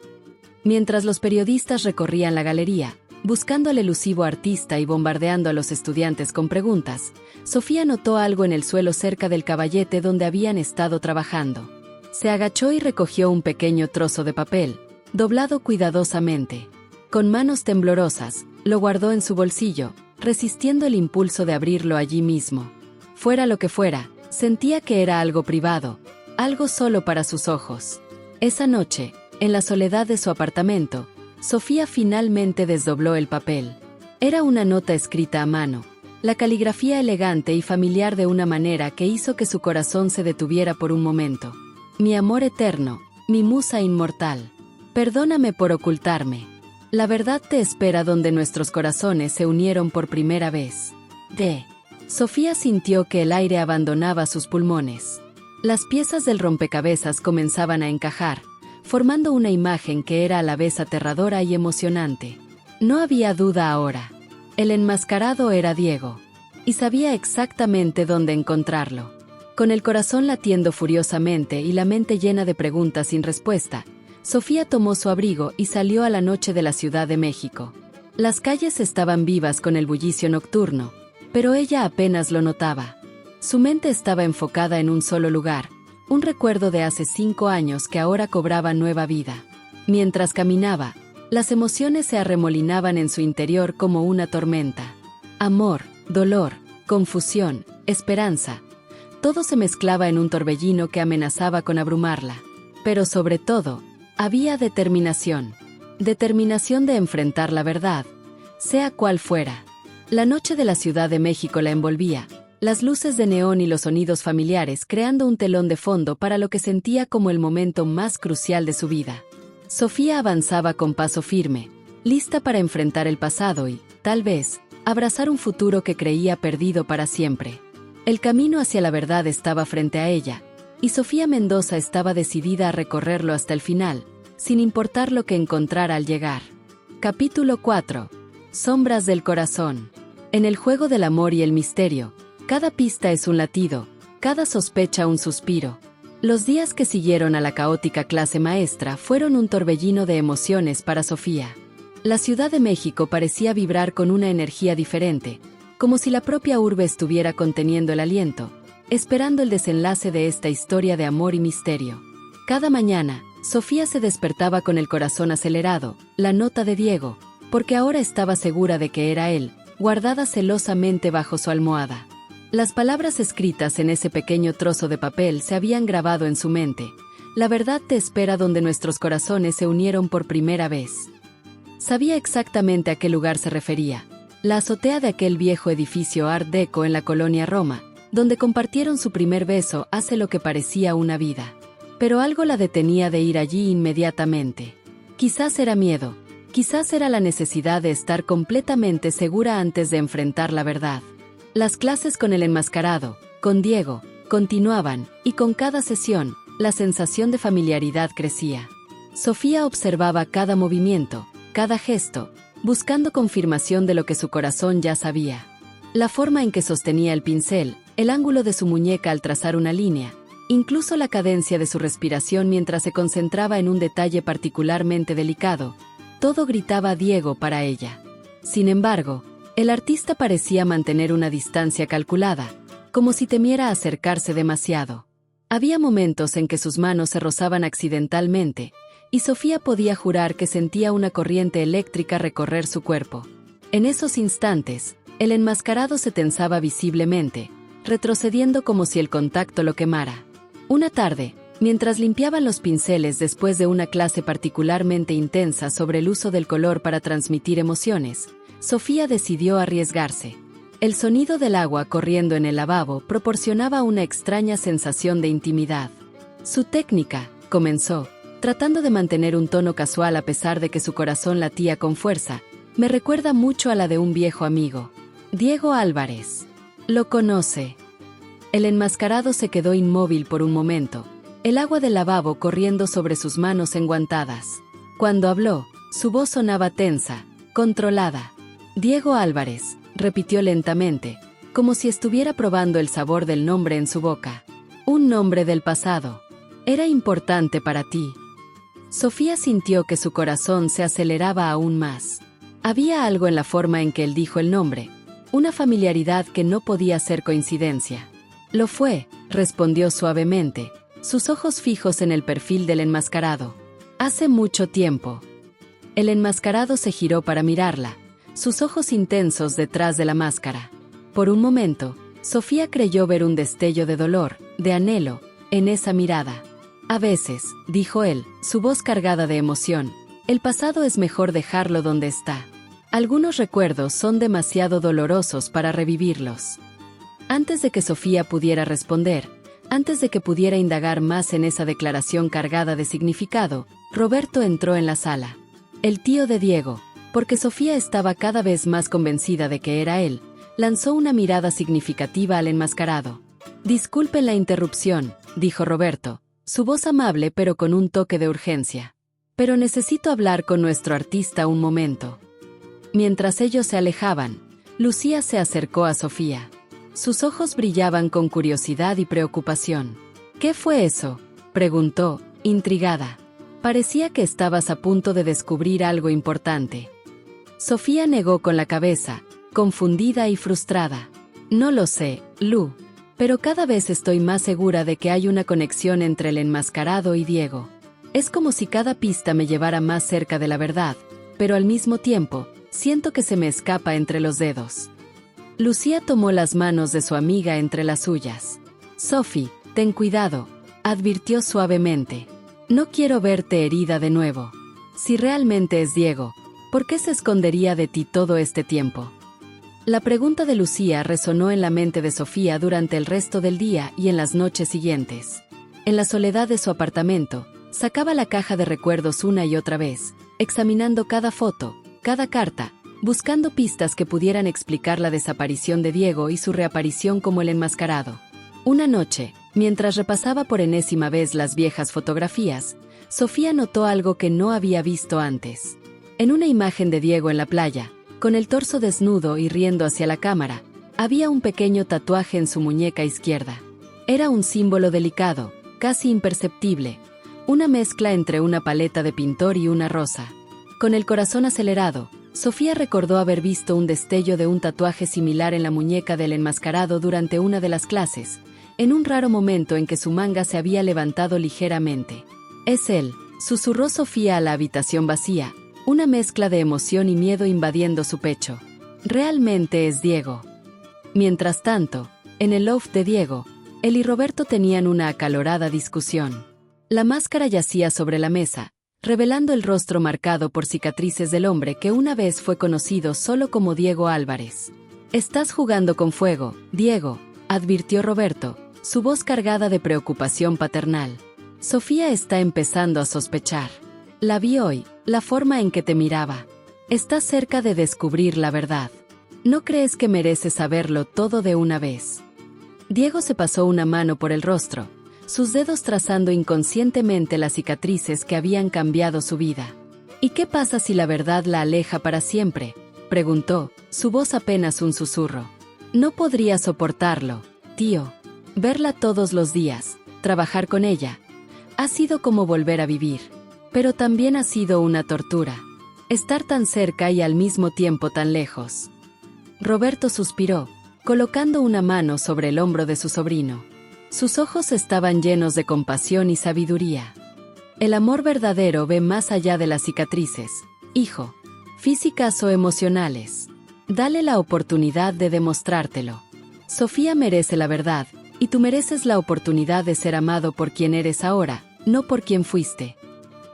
Mientras los periodistas recorrían la galería, buscando al elusivo artista y bombardeando a los estudiantes con preguntas, Sofía notó algo en el suelo cerca del caballete donde habían estado trabajando. Se agachó y recogió un pequeño trozo de papel, doblado cuidadosamente. Con manos temblorosas, lo guardó en su bolsillo, resistiendo el impulso de abrirlo allí mismo. Fuera lo que fuera, sentía que era algo privado, algo solo para sus ojos. Esa noche, en la soledad de su apartamento, Sofía finalmente desdobló el papel. Era una nota escrita a mano, la caligrafía elegante y familiar de una manera que hizo que su corazón se detuviera por un momento. «Mi amor eterno, mi musa inmortal. Perdóname por ocultarme. La verdad te espera donde nuestros corazones se unieron por primera vez». Sofía sintió que el aire abandonaba sus pulmones. Las piezas del rompecabezas comenzaban a encajar, formando una imagen que era a la vez aterradora y emocionante. No había duda ahora. El enmascarado era Diego. Y sabía exactamente dónde encontrarlo. Con el corazón latiendo furiosamente y la mente llena de preguntas sin respuesta, Sofía tomó su abrigo y salió a la noche de la Ciudad de México. Las calles estaban vivas con el bullicio nocturno, pero ella apenas lo notaba. Su mente estaba enfocada en un solo lugar, un recuerdo de hace 5 años que ahora cobraba nueva vida. Mientras caminaba, las emociones se arremolinaban en su interior como una tormenta. Amor, dolor, confusión, esperanza. Todo se mezclaba en un torbellino que amenazaba con abrumarla. Pero sobre todo, había determinación. Determinación de enfrentar la verdad, sea cual fuera. La noche de la Ciudad de México la envolvía, las luces de neón y los sonidos familiares creando un telón de fondo para lo que sentía como el momento más crucial de su vida. Sofía avanzaba con paso firme, lista para enfrentar el pasado y, tal vez, abrazar un futuro que creía perdido para siempre. El camino hacia la verdad estaba frente a ella, y Sofía Mendoza estaba decidida a recorrerlo hasta el final, sin importar lo que encontrara al llegar. Capítulo 4. Sombras del corazón. En el juego del amor y el misterio, cada pista es un latido, cada sospecha un suspiro. Los días que siguieron a la caótica clase maestra fueron un torbellino de emociones para Sofía. La Ciudad de México parecía vibrar con una energía diferente, como si la propia urbe estuviera conteniendo el aliento, esperando el desenlace de esta historia de amor y misterio. Cada mañana, Sofía se despertaba con el corazón acelerado, la nota de Diego, porque ahora estaba segura de que era él, guardada celosamente bajo su almohada. Las palabras escritas en ese pequeño trozo de papel se habían grabado en su mente. La verdad te espera donde nuestros corazones se unieron por primera vez. Sabía exactamente a qué lugar se refería. La azotea de aquel viejo edificio Art Deco en la colonia Roma, donde compartieron su primer beso hace lo que parecía una vida. Pero algo la detenía de ir allí inmediatamente. Quizás era miedo, quizás era la necesidad de estar completamente segura antes de enfrentar la verdad. Las clases con el enmascarado, con Diego, continuaban, y con cada sesión, la sensación de familiaridad crecía. Sofía observaba cada movimiento, cada gesto, buscando confirmación de lo que su corazón ya sabía. La forma en que sostenía el pincel, el ángulo de su muñeca al trazar una línea, incluso la cadencia de su respiración mientras se concentraba en un detalle particularmente delicado, todo gritaba Diego para ella. Sin embargo, el artista parecía mantener una distancia calculada, como si temiera acercarse demasiado. Había momentos en que sus manos se rozaban accidentalmente, y Sofía podía jurar que sentía una corriente eléctrica recorrer su cuerpo. En esos instantes, el enmascarado se tensaba visiblemente, retrocediendo como si el contacto lo quemara. Una tarde, mientras limpiaban los pinceles después de una clase particularmente intensa sobre el uso del color para transmitir emociones, Sofía decidió arriesgarse. El sonido del agua corriendo en el lavabo proporcionaba una extraña sensación de intimidad. Su técnica, comenzó, tratando de mantener un tono casual a pesar de que su corazón latía con fuerza, me recuerda mucho a la de un viejo amigo. Diego Álvarez. Lo conoce. El enmascarado se quedó inmóvil por un momento, el agua del lavabo corriendo sobre sus manos enguantadas. Cuando habló, su voz sonaba tensa, controlada. Diego Álvarez, repitió lentamente, como si estuviera probando el sabor del nombre en su boca. Un nombre del pasado. Era importante para ti. Sofía sintió que su corazón se aceleraba aún más. Había algo en la forma en que él dijo el nombre, una familiaridad que no podía ser coincidencia. Lo fue, respondió suavemente, sus ojos fijos en el perfil del enmascarado. Hace mucho tiempo. El enmascarado se giró para mirarla, sus ojos intensos detrás de la máscara. Por un momento, Sofía creyó ver un destello de dolor, de anhelo, en esa mirada. A veces, dijo él, su voz cargada de emoción, el pasado es mejor dejarlo donde está. Algunos recuerdos son demasiado dolorosos para revivirlos. Antes de que Sofía pudiera responder, antes de que pudiera indagar más en esa declaración cargada de significado, Roberto entró en la sala. El tío de Diego, porque Sofía estaba cada vez más convencida de que era él, lanzó una mirada significativa al enmascarado. Disculpen la interrupción, dijo Roberto, su voz amable pero con un toque de urgencia. Pero necesito hablar con nuestro artista un momento. Mientras ellos se alejaban, Lucía se acercó a Sofía. Sus ojos brillaban con curiosidad y preocupación. ¿Qué fue eso?, preguntó, intrigada. Parecía que estabas a punto de descubrir algo importante. Sofía negó con la cabeza, confundida y frustrada. No lo sé, Lu, pero cada vez estoy más segura de que hay una conexión entre el enmascarado y Diego. Es como si cada pista me llevara más cerca de la verdad, pero al mismo tiempo, siento que se me escapa entre los dedos. Lucía tomó las manos de su amiga entre las suyas. Sophie, ten cuidado, advirtió suavemente. No quiero verte herida de nuevo. Si realmente es Diego, ¿por qué se escondería de ti todo este tiempo? La pregunta de Lucía resonó en la mente de Sofía durante el resto del día y en las noches siguientes. En la soledad de su apartamento, sacaba la caja de recuerdos una y otra vez, examinando cada foto, cada carta, buscando pistas que pudieran explicar la desaparición de Diego y su reaparición como el enmascarado. Una noche, mientras repasaba por enésima vez las viejas fotografías, Sofía notó algo que no había visto antes. En una imagen de Diego en la playa, con el torso desnudo y riendo hacia la cámara, había un pequeño tatuaje en su muñeca izquierda. Era un símbolo delicado, casi imperceptible, una mezcla entre una paleta de pintor y una rosa. Con el corazón acelerado, Sofía recordó haber visto un destello de un tatuaje similar en la muñeca del enmascarado durante una de las clases, en un raro momento en que su manga se había levantado ligeramente. «Es él», susurró Sofía a la habitación vacía, una mezcla de emoción y miedo invadiendo su pecho. «Realmente es Diego». Mientras tanto, en el loft de Diego, él y Roberto tenían una acalorada discusión. La máscara yacía sobre la mesa, revelando el rostro marcado por cicatrices del hombre que una vez fue conocido solo como Diego Álvarez. «Estás jugando con fuego, Diego», advirtió Roberto, su voz cargada de preocupación paternal. Sofía está empezando a sospechar. La vi hoy, la forma en que te miraba. Estás cerca de descubrir la verdad. ¿No crees que mereces saberlo todo de una vez? Diego se pasó una mano por el rostro, sus dedos trazando inconscientemente las cicatrices que habían cambiado su vida. ¿Y qué pasa si la verdad la aleja para siempre?, preguntó, su voz apenas un susurro. No podría soportarlo, tío. Verla todos los días, trabajar con ella, ha sido como volver a vivir. Pero también ha sido una tortura. Estar tan cerca y al mismo tiempo tan lejos. Roberto suspiró, colocando una mano sobre el hombro de su sobrino. Sus ojos estaban llenos de compasión y sabiduría. El amor verdadero ve más allá de las cicatrices, hijo, físicas o emocionales. Dale la oportunidad de demostrártelo. Sofía merece la verdad, y tú mereces la oportunidad de ser amado por quien eres ahora, no por quien fuiste.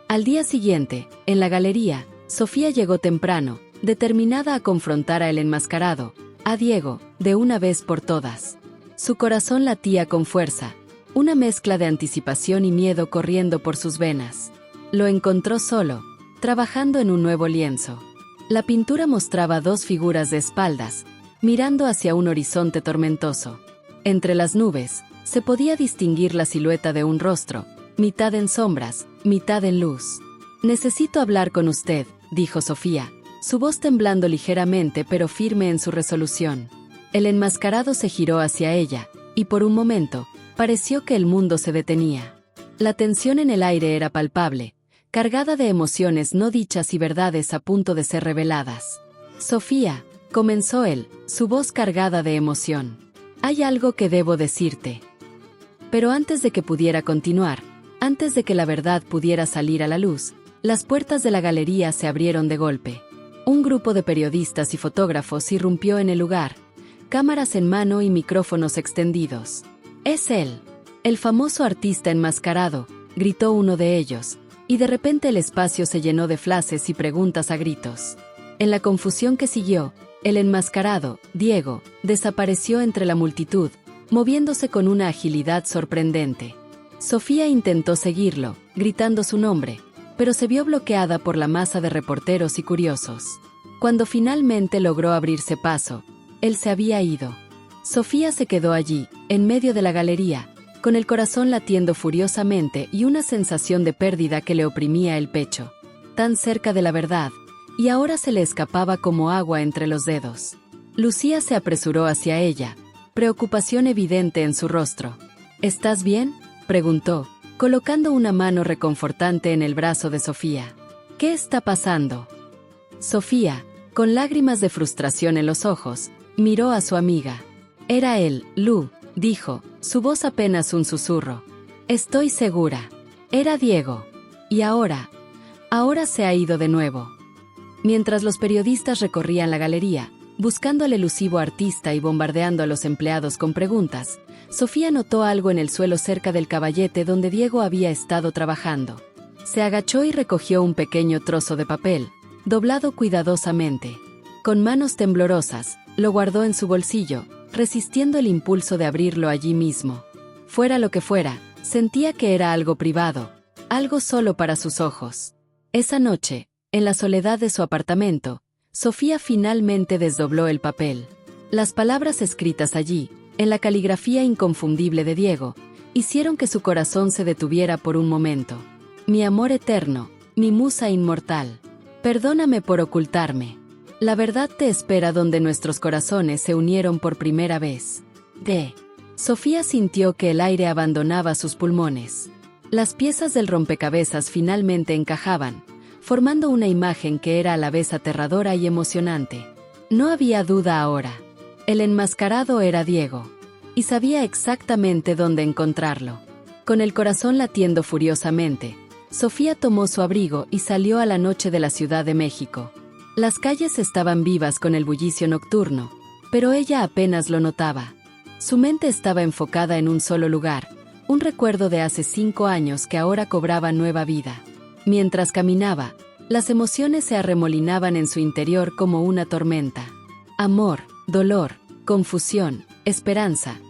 Al día siguiente, en la galería, Sofía llegó temprano, determinada a confrontar a el enmascarado, a Diego, de una vez por todas. Su corazón latía con fuerza, una mezcla de anticipación y miedo corriendo por sus venas. Lo encontró solo, trabajando en un nuevo lienzo. La pintura mostraba dos figuras de espaldas, mirando hacia un horizonte tormentoso. Entre las nubes, se podía distinguir la silueta de un rostro, mitad en sombras, mitad en luz. «Necesito hablar con usted», dijo Sofía, su voz temblando ligeramente pero firme en su resolución. El enmascarado se giró hacia ella, y por un momento, pareció que el mundo se detenía. La tensión en el aire era palpable, cargada de emociones no dichas y verdades a punto de ser reveladas. «Sofía», comenzó él, su voz cargada de emoción. «Hay algo que debo decirte». Pero antes de que pudiera continuar, antes de que la verdad pudiera salir a la luz, las puertas de la galería se abrieron de golpe. Un grupo de periodistas y fotógrafos irrumpió en el lugar, cámaras en mano y micrófonos extendidos. «Es él, el famoso artista enmascarado», gritó uno de ellos, y de repente el espacio se llenó de flashes y preguntas a gritos. En la confusión que siguió, el enmascarado, Diego, desapareció entre la multitud, moviéndose con una agilidad sorprendente. Sofía intentó seguirlo, gritando su nombre, pero se vio bloqueada por la masa de reporteros y curiosos. Cuando finalmente logró abrirse paso, él se había ido. Sofía se quedó allí, en medio de la galería, con el corazón latiendo furiosamente y una sensación de pérdida que le oprimía el pecho. Tan cerca de la verdad, y ahora se le escapaba como agua entre los dedos. Lucía se apresuró hacia ella, preocupación evidente en su rostro. «¿Estás bien?», preguntó, colocando una mano reconfortante en el brazo de Sofía. «¿Qué está pasando?». Sofía, con lágrimas de frustración en los ojos, miró a su amiga. «Era él, Lu», dijo, su voz apenas un susurro. «Estoy segura. Era Diego. Y ahora se ha ido de nuevo». Mientras los periodistas recorrían la galería, buscando al elusivo artista y bombardeando a los empleados con preguntas, Sofía notó algo en el suelo cerca del caballete donde Diego había estado trabajando. Se agachó y recogió un pequeño trozo de papel, doblado cuidadosamente. Con manos temblorosas, lo guardó en su bolsillo, resistiendo el impulso de abrirlo allí mismo. Fuera lo que fuera, sentía que era algo privado, algo solo para sus ojos. Esa noche, en la soledad de su apartamento, Sofía finalmente desdobló el papel. Las palabras escritas allí, en la caligrafía inconfundible de Diego, hicieron que su corazón se detuviera por un momento. «Mi amor eterno, mi musa inmortal, perdóname por ocultarme. La verdad te espera donde nuestros corazones se unieron por primera vez». Sofía sintió que el aire abandonaba sus pulmones. Las piezas del rompecabezas finalmente encajaban, formando una imagen que era a la vez aterradora y emocionante. No había duda ahora. El enmascarado era Diego, y sabía exactamente dónde encontrarlo. Con el corazón latiendo furiosamente, Sofía tomó su abrigo y salió a la noche de la Ciudad de México. Las calles estaban vivas con el bullicio nocturno, pero ella apenas lo notaba. Su mente estaba enfocada en un solo lugar, un recuerdo de hace 5 años que ahora cobraba nueva vida. Mientras caminaba, las emociones se arremolinaban en su interior como una tormenta. Amor, dolor, confusión, esperanza.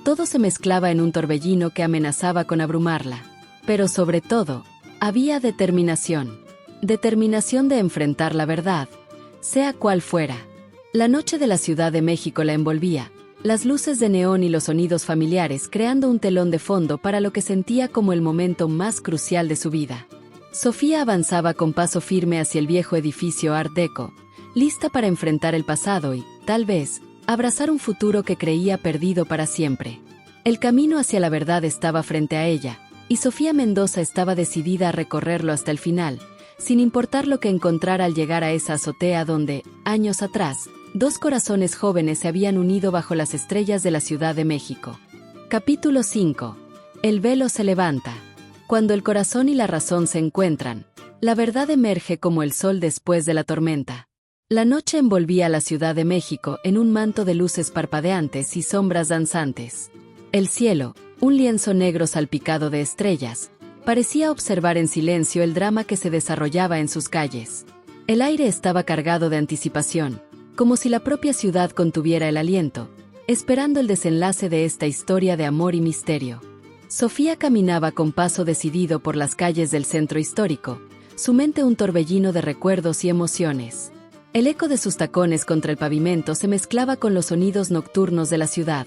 Todo se mezclaba en un torbellino que amenazaba con abrumarla. Pero sobre todo, había determinación. Determinación de enfrentar la verdad, sea cual fuera. La noche de la Ciudad de México la envolvía, las luces de neón y los sonidos familiares creando un telón de fondo para lo que sentía como el momento más crucial de su vida. Sofía avanzaba con paso firme hacia el viejo edificio Art Deco, lista para enfrentar el pasado y, tal vez, abrazar un futuro que creía perdido para siempre. El camino hacia la verdad estaba frente a ella, y Sofía Mendoza estaba decidida a recorrerlo hasta el final, sin importar lo que encontrara al llegar a esa azotea donde, años atrás, dos corazones jóvenes se habían unido bajo las estrellas de la Ciudad de México. Capítulo 5. El velo se levanta. Cuando el corazón y la razón se encuentran, la verdad emerge como el sol después de la tormenta. La noche envolvía a la Ciudad de México en un manto de luces parpadeantes y sombras danzantes. El cielo, un lienzo negro salpicado de estrellas, parecía observar en silencio el drama que se desarrollaba en sus calles. El aire estaba cargado de anticipación, como si la propia ciudad contuviera el aliento, esperando el desenlace de esta historia de amor y misterio. Sofía caminaba con paso decidido por las calles del centro histórico, su mente un torbellino de recuerdos y emociones. El eco de sus tacones contra el pavimento se mezclaba con los sonidos nocturnos de la ciudad.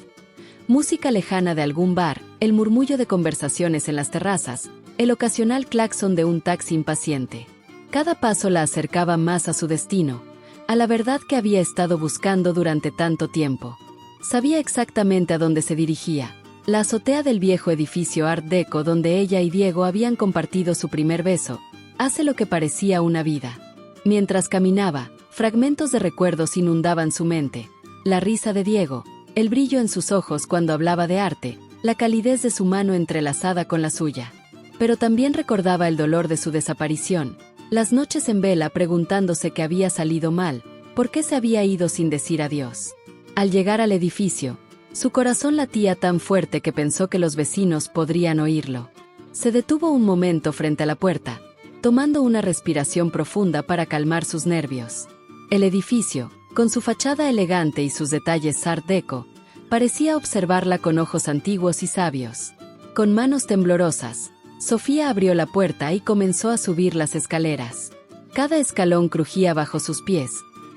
Música lejana de algún bar, el murmullo de conversaciones en las terrazas, el ocasional claxon de un taxi impaciente. Cada paso la acercaba más a su destino, a la verdad que había estado buscando durante tanto tiempo. Sabía exactamente a dónde se dirigía, la azotea del viejo edificio Art Deco donde ella y Diego habían compartido su primer beso, hace lo que parecía una vida. Mientras caminaba, fragmentos de recuerdos inundaban su mente, la risa de Diego, el brillo en sus ojos cuando hablaba de arte, la calidez de su mano entrelazada con la suya. Pero también recordaba el dolor de su desaparición, las noches en vela preguntándose qué había salido mal, por qué se había ido sin decir adiós. Al llegar al edificio, su corazón latía tan fuerte que pensó que los vecinos podrían oírlo. Se detuvo un momento frente a la puerta, tomando una respiración profunda para calmar sus nervios. El edificio, con su fachada elegante y sus detalles Art Deco, parecía observarla con ojos antiguos y sabios. Con manos temblorosas, Sofía abrió la puerta y comenzó a subir las escaleras. Cada escalón crujía bajo sus pies,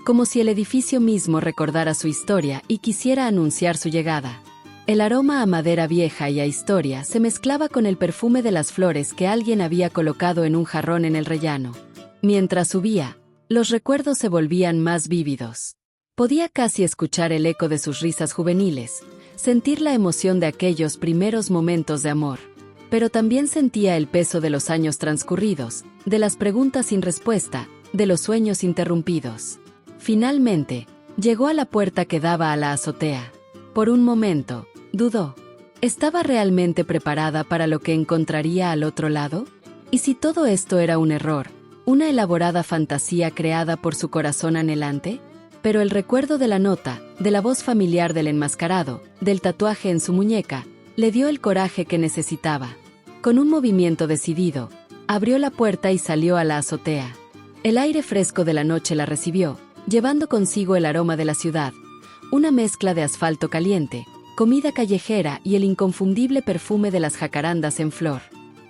como si el edificio mismo recordara su historia y quisiera anunciar su llegada. El aroma a madera vieja y a historia se mezclaba con el perfume de las flores que alguien había colocado en un jarrón en el rellano. Mientras subía, los recuerdos se volvían más vívidos. Podía casi escuchar el eco de sus risas juveniles, sentir la emoción de aquellos primeros momentos de amor. Pero también sentía el peso de los años transcurridos, de las preguntas sin respuesta, de los sueños interrumpidos. Finalmente, llegó a la puerta que daba a la azotea. Por un momento, dudó. ¿Estaba realmente preparada para lo que encontraría al otro lado? ¿Y si todo esto era un error, una elaborada fantasía creada por su corazón anhelante? Pero el recuerdo de la nota, de la voz familiar del enmascarado, del tatuaje en su muñeca, le dio el coraje que necesitaba. Con un movimiento decidido, abrió la puerta y salió a la azotea. El aire fresco de la noche la recibió, llevando consigo el aroma de la ciudad, una mezcla de asfalto caliente, comida callejera y el inconfundible perfume de las jacarandas en flor.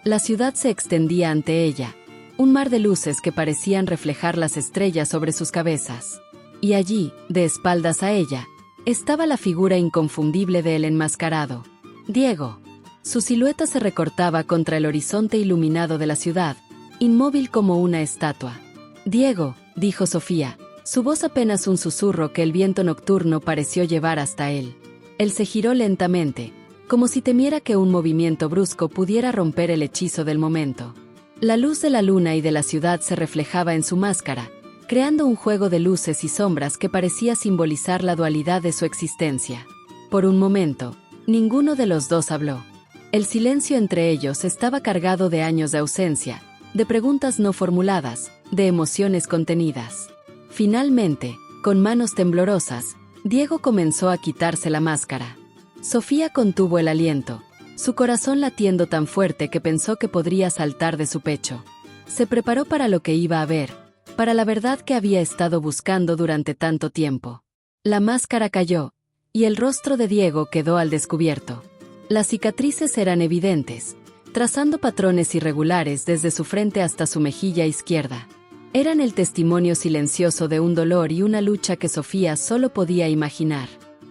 La ciudad se extendía ante ella, un mar de luces que parecían reflejar las estrellas sobre sus cabezas. Y allí, de espaldas a ella, estaba la figura inconfundible del enmascarado, Diego. Su silueta se recortaba contra el horizonte iluminado de la ciudad, inmóvil como una estatua. «Diego», dijo Sofía, su voz apenas un susurro que el viento nocturno pareció llevar hasta él. Él se giró lentamente, como si temiera que un movimiento brusco pudiera romper el hechizo del momento. La luz de la luna y de la ciudad se reflejaba en su máscara, creando un juego de luces y sombras que parecía simbolizar la dualidad de su existencia. Por un momento, ninguno de los dos habló. El silencio entre ellos estaba cargado de años de ausencia, de preguntas no formuladas, de emociones contenidas. Finalmente, con manos temblorosas, Diego comenzó a quitarse la máscara. Sofía contuvo el aliento, su corazón latiendo tan fuerte que pensó que podría saltar de su pecho. Se preparó para lo que iba a ver, para la verdad que había estado buscando durante tanto tiempo. La máscara cayó, y el rostro de Diego quedó al descubierto. Las cicatrices eran evidentes, trazando patrones irregulares desde su frente hasta su mejilla izquierda. Eran el testimonio silencioso de un dolor y una lucha que Sofía solo podía imaginar.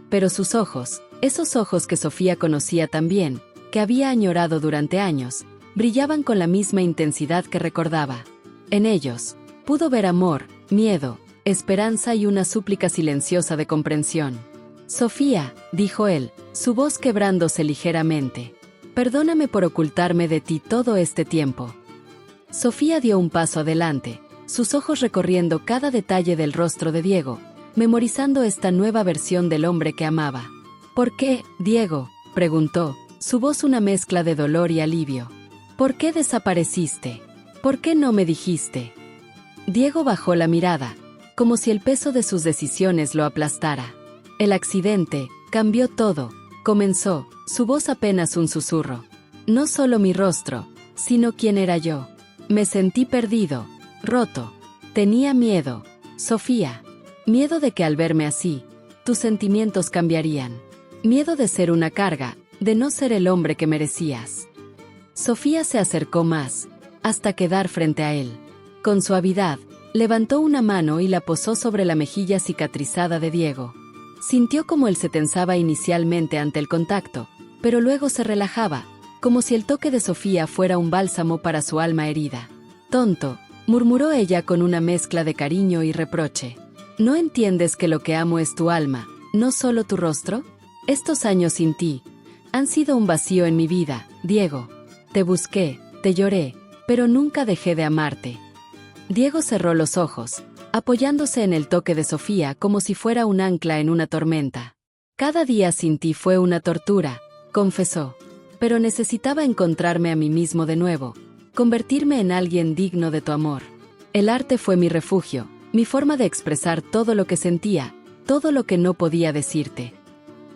Pero sus ojos, esos ojos que Sofía conocía tan bien, que había añorado durante años, brillaban con la misma intensidad que recordaba. En ellos, pudo ver amor, miedo, esperanza y una súplica silenciosa de comprensión. «Sofía», dijo él, su voz quebrándose ligeramente. «Perdóname por ocultarme de ti todo este tiempo». Sofía dio un paso adelante, sus ojos recorriendo cada detalle del rostro de Diego, memorizando esta nueva versión del hombre que amaba. «¿Por qué, Diego?», preguntó, su voz una mezcla de dolor y alivio. «¿Por qué desapareciste? ¿Por qué no me dijiste?». Diego bajó la mirada, como si el peso de sus decisiones lo aplastara. «El accidente cambió todo», comenzó, su voz apenas un susurro. «No solo mi rostro, sino quién era yo. Me sentí perdido, roto. Tenía miedo, Sofía. Miedo de que al verme así, tus sentimientos cambiarían. Miedo de ser una carga, de no ser el hombre que merecías». Sofía se acercó más, hasta quedar frente a él. Con suavidad, levantó una mano y la posó sobre la mejilla cicatrizada de Diego. Sintió como él se tensaba inicialmente ante el contacto, pero luego se relajaba, como si el toque de Sofía fuera un bálsamo para su alma herida. «Tonto», murmuró ella con una mezcla de cariño y reproche. «¿No entiendes que lo que amo es tu alma, no solo tu rostro? Estos años sin ti han sido un vacío en mi vida, Diego. Te busqué, te lloré, pero nunca dejé de amarte». Diego cerró los ojos, apoyándose en el toque de Sofía como si fuera un ancla en una tormenta. «Cada día sin ti fue una tortura», confesó. «Pero necesitaba encontrarme a mí mismo de nuevo, convertirme en alguien digno de tu amor. El arte fue mi refugio, mi forma de expresar todo lo que sentía, todo lo que no podía decirte».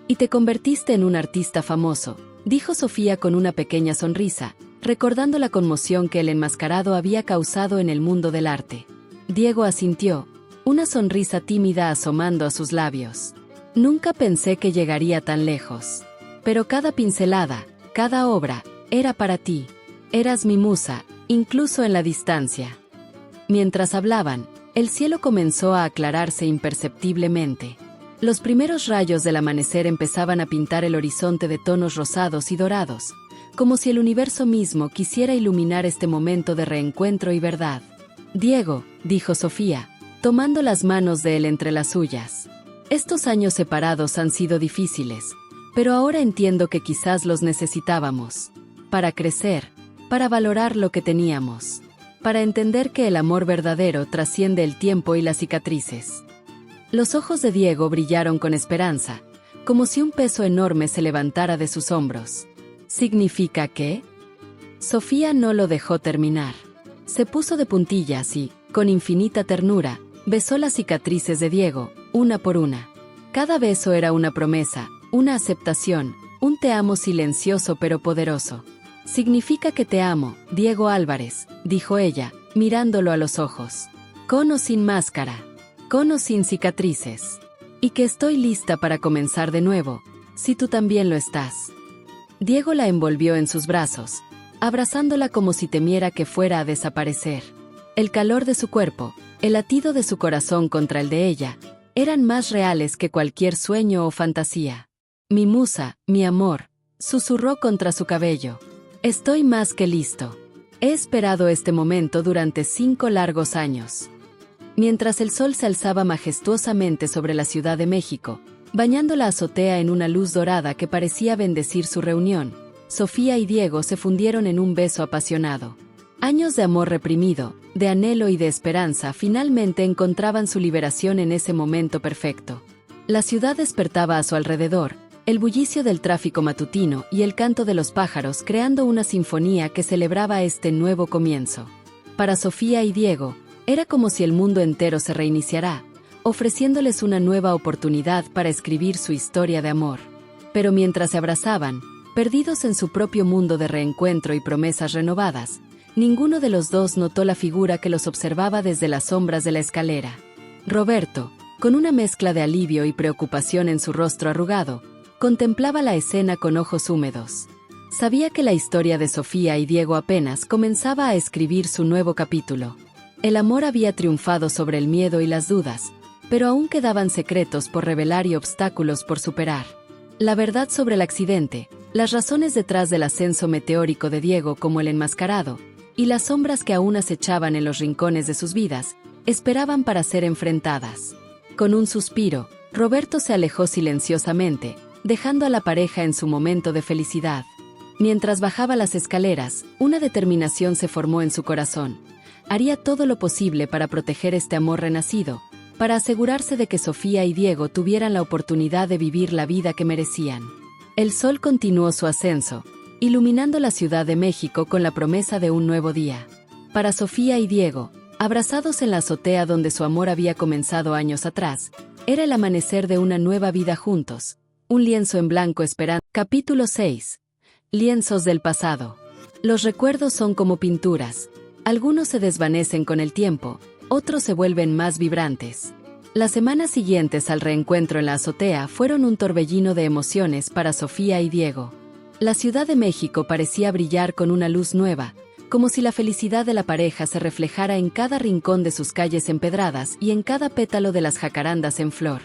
«Y te convertiste en un artista famoso», dijo Sofía con una pequeña sonrisa, recordando la conmoción que el enmascarado había causado en el mundo del arte. Diego asintió, una sonrisa tímida asomando a sus labios. «Nunca pensé que llegaría tan lejos. Pero cada pincelada, cada obra, era para ti. Eras mi musa, incluso en la distancia». Mientras hablaban, el cielo comenzó a aclararse imperceptiblemente. Los primeros rayos del amanecer empezaban a pintar el horizonte de tonos rosados y dorados, como si el universo mismo quisiera iluminar este momento de reencuentro y verdad. «Diego», dijo Sofía, tomando las manos de él entre las suyas. «Estos años separados han sido difíciles, pero ahora entiendo que quizás los necesitábamos. Para crecer, para valorar lo que teníamos, para entender que el amor verdadero trasciende el tiempo y las cicatrices». Los ojos de Diego brillaron con esperanza, como si un peso enorme se levantara de sus hombros. «¿Significa qué?». Sofía no lo dejó terminar. Se puso de puntillas y, con infinita ternura, besó las cicatrices de Diego, una por una. Cada beso era una promesa, una aceptación, un te amo silencioso pero poderoso. «Significa que te amo, Diego Álvarez», dijo ella, mirándolo a los ojos. «Con o sin máscara, con o sin cicatrices. Y que estoy lista para comenzar de nuevo, si tú también lo estás». Diego la envolvió en sus brazos, abrazándola como si temiera que fuera a desaparecer. El calor de su cuerpo, el latido de su corazón contra el de ella, eran más reales que cualquier sueño o fantasía. «Mi musa, mi amor», susurró contra su cabello. «Estoy más que listo. He esperado este momento durante 5 largos años». Mientras el sol se alzaba majestuosamente sobre la Ciudad de México, bañando la azotea en una luz dorada que parecía bendecir su reunión, Sofía y Diego se fundieron en un beso apasionado. Años de amor reprimido, de anhelo y de esperanza finalmente encontraban su liberación en ese momento perfecto. La ciudad despertaba a su alrededor, el bullicio del tráfico matutino y el canto de los pájaros creando una sinfonía que celebraba este nuevo comienzo. Para Sofía y Diego, era como si el mundo entero se reiniciara, ofreciéndoles una nueva oportunidad para escribir su historia de amor. Pero mientras se abrazaban, perdidos en su propio mundo de reencuentro y promesas renovadas, ninguno de los dos notó la figura que los observaba desde las sombras de la escalera. Roberto, con una mezcla de alivio y preocupación en su rostro arrugado, contemplaba la escena con ojos húmedos. Sabía que la historia de Sofía y Diego apenas comenzaba a escribir su nuevo capítulo. El amor había triunfado sobre el miedo y las dudas, pero aún quedaban secretos por revelar y obstáculos por superar. La verdad sobre el accidente, las razones detrás del ascenso meteórico de Diego como el enmascarado, y las sombras que aún acechaban en los rincones de sus vidas, esperaban para ser enfrentadas. Con un suspiro, Roberto se alejó silenciosamente, dejando a la pareja en su momento de felicidad. Mientras bajaba las escaleras, una determinación se formó en su corazón. Haría todo lo posible para proteger este amor renacido, para asegurarse de que Sofía y Diego tuvieran la oportunidad de vivir la vida que merecían. El sol continuó su ascenso, iluminando la Ciudad de México con la promesa de un nuevo día. Para Sofía y Diego, abrazados en la azotea donde su amor había comenzado años atrás, era el amanecer de una nueva vida juntos. Un lienzo en blanco esperando. Capítulo 6. Lienzos del pasado. Los recuerdos son como pinturas. Algunos se desvanecen con el tiempo, otros se vuelven más vibrantes. Las semanas siguientes al reencuentro en la azotea fueron un torbellino de emociones para Sofía y Diego. La Ciudad de México parecía brillar con una luz nueva, como si la felicidad de la pareja se reflejara en cada rincón de sus calles empedradas y en cada pétalo de las jacarandas en flor.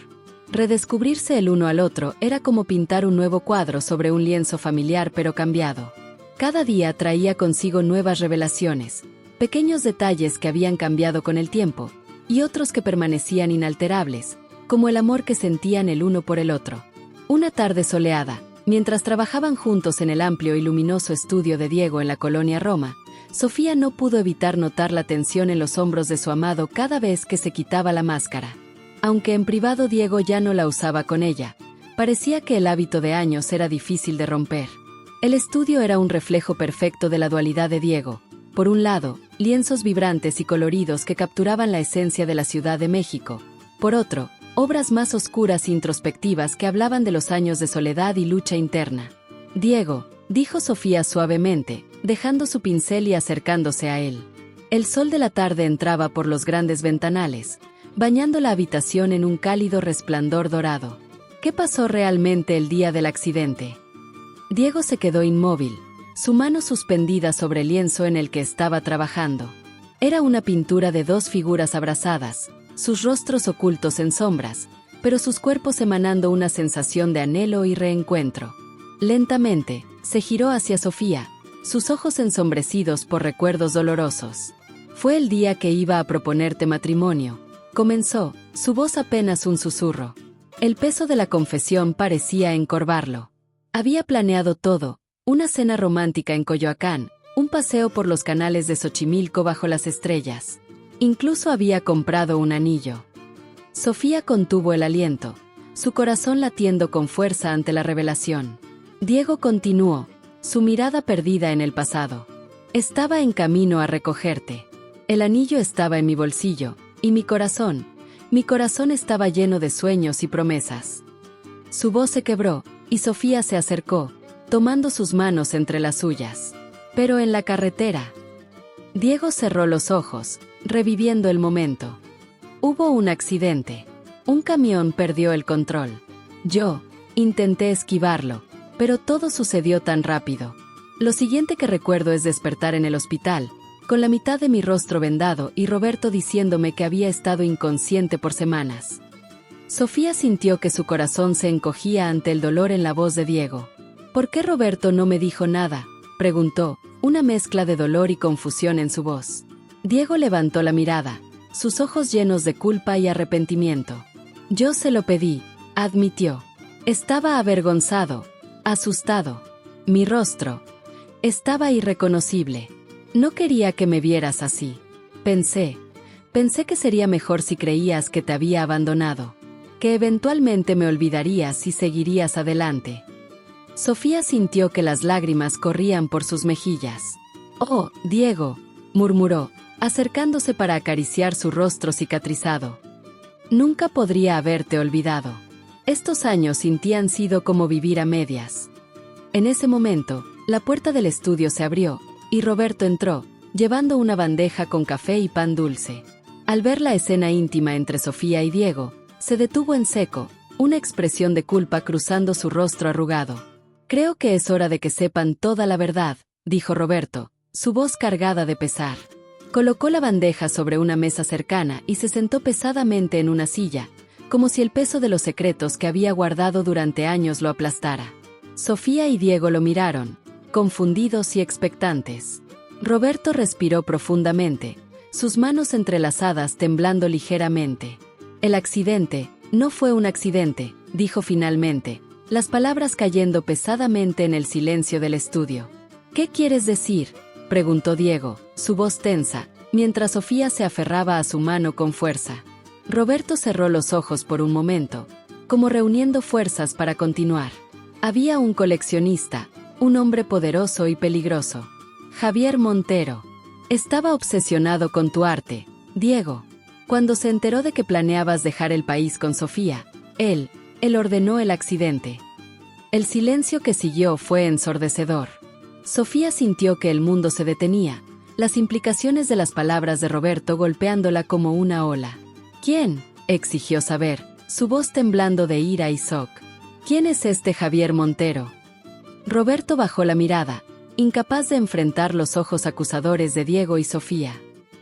Redescubrirse el uno al otro era como pintar un nuevo cuadro sobre un lienzo familiar pero cambiado. Cada día traía consigo nuevas revelaciones, pequeños detalles que habían cambiado con el tiempo, y otros que permanecían inalterables, como el amor que sentían el uno por el otro. Una tarde soleada, mientras trabajaban juntos en el amplio y luminoso estudio de Diego en la colonia Roma, Sofía no pudo evitar notar la tensión en los hombros de su amado cada vez que se quitaba la máscara. Aunque en privado Diego ya no la usaba con ella, parecía que el hábito de años era difícil de romper. El estudio era un reflejo perfecto de la dualidad de Diego. Por un lado, lienzos vibrantes y coloridos que capturaban la esencia de la Ciudad de México. Por otro, obras más oscuras e introspectivas que hablaban de los años de soledad y lucha interna. «Diego», dijo Sofía suavemente, dejando su pincel y acercándose a él. El sol de la tarde entraba por los grandes ventanales, bañando la habitación en un cálido resplandor dorado. ¿Qué pasó realmente el día del accidente? Diego se quedó inmóvil, su mano suspendida sobre el lienzo en el que estaba trabajando. Era una pintura de dos figuras abrazadas, sus rostros ocultos en sombras, pero sus cuerpos emanando una sensación de anhelo y reencuentro. Lentamente, se giró hacia Sofía, sus ojos ensombrecidos por recuerdos dolorosos. «Fue el día que iba a proponerte matrimonio», comenzó, su voz apenas un susurro. El peso de la confesión parecía encorvarlo. Había planeado todo. Una cena romántica en Coyoacán, un paseo por los canales de Xochimilco bajo las estrellas. Incluso había comprado un anillo. Sofía contuvo el aliento, su corazón latiendo con fuerza ante la revelación. Diego continuó, su mirada perdida en el pasado. «Estaba en camino a recogerte. El anillo estaba en mi bolsillo, y mi corazón estaba lleno de sueños y promesas». Su voz se quebró, y Sofía se acercó, tomando sus manos entre las suyas. Pero en la carretera. Diego cerró los ojos, reviviendo el momento. Hubo un accidente. Un camión perdió el control. Yo intenté esquivarlo, pero todo sucedió tan rápido. Lo siguiente que recuerdo es despertar en el hospital, con la mitad de mi rostro vendado y Roberto diciéndome que había estado inconsciente por semanas. Sofía sintió que su corazón se encogía ante el dolor en la voz de Diego. «¿Por qué Roberto no me dijo nada?», preguntó, una mezcla de dolor y confusión en su voz. Diego levantó la mirada, sus ojos llenos de culpa y arrepentimiento. «Yo se lo pedí», admitió. «Estaba avergonzado, asustado. Mi rostro estaba irreconocible. No quería que me vieras así. Pensé que sería mejor si creías que te había abandonado, que eventualmente me olvidarías y seguirías adelante». Sofía sintió que las lágrimas corrían por sus mejillas. «Oh, Diego», murmuró, acercándose para acariciar su rostro cicatrizado. «Nunca podría haberte olvidado. Estos años sin ti han sido como vivir a medias». En ese momento, la puerta del estudio se abrió, y Roberto entró, llevando una bandeja con café y pan dulce. Al ver la escena íntima entre Sofía y Diego, se detuvo en seco, una expresión de culpa cruzando su rostro arrugado. «Creo que es hora de que sepan toda la verdad», dijo Roberto, su voz cargada de pesar. Colocó la bandeja sobre una mesa cercana y se sentó pesadamente en una silla, como si el peso de los secretos que había guardado durante años lo aplastara. Sofía y Diego lo miraron, confundidos y expectantes. Roberto respiró profundamente, sus manos entrelazadas temblando ligeramente. El accidente no fue un accidente, dijo finalmente, las palabras cayendo pesadamente en el silencio del estudio. ¿Qué quieres decir?, preguntó Diego, su voz tensa, mientras Sofía se aferraba a su mano con fuerza. Roberto cerró los ojos por un momento, como reuniendo fuerzas para continuar. Había un coleccionista, un hombre poderoso y peligroso. Javier Montero. Estaba obsesionado con tu arte, Diego. Cuando se enteró de que planeabas dejar el país con Sofía, él ordenó el accidente. El silencio que siguió fue ensordecedor. Sofía sintió que el mundo se detenía, las implicaciones de las palabras de Roberto golpeándola como una ola. ¿Quién?, exigió saber, su voz temblando de ira y shock. ¿Quién es este Javier Montero? Roberto bajó la mirada, incapaz de enfrentar los ojos acusadores de Diego y Sofía.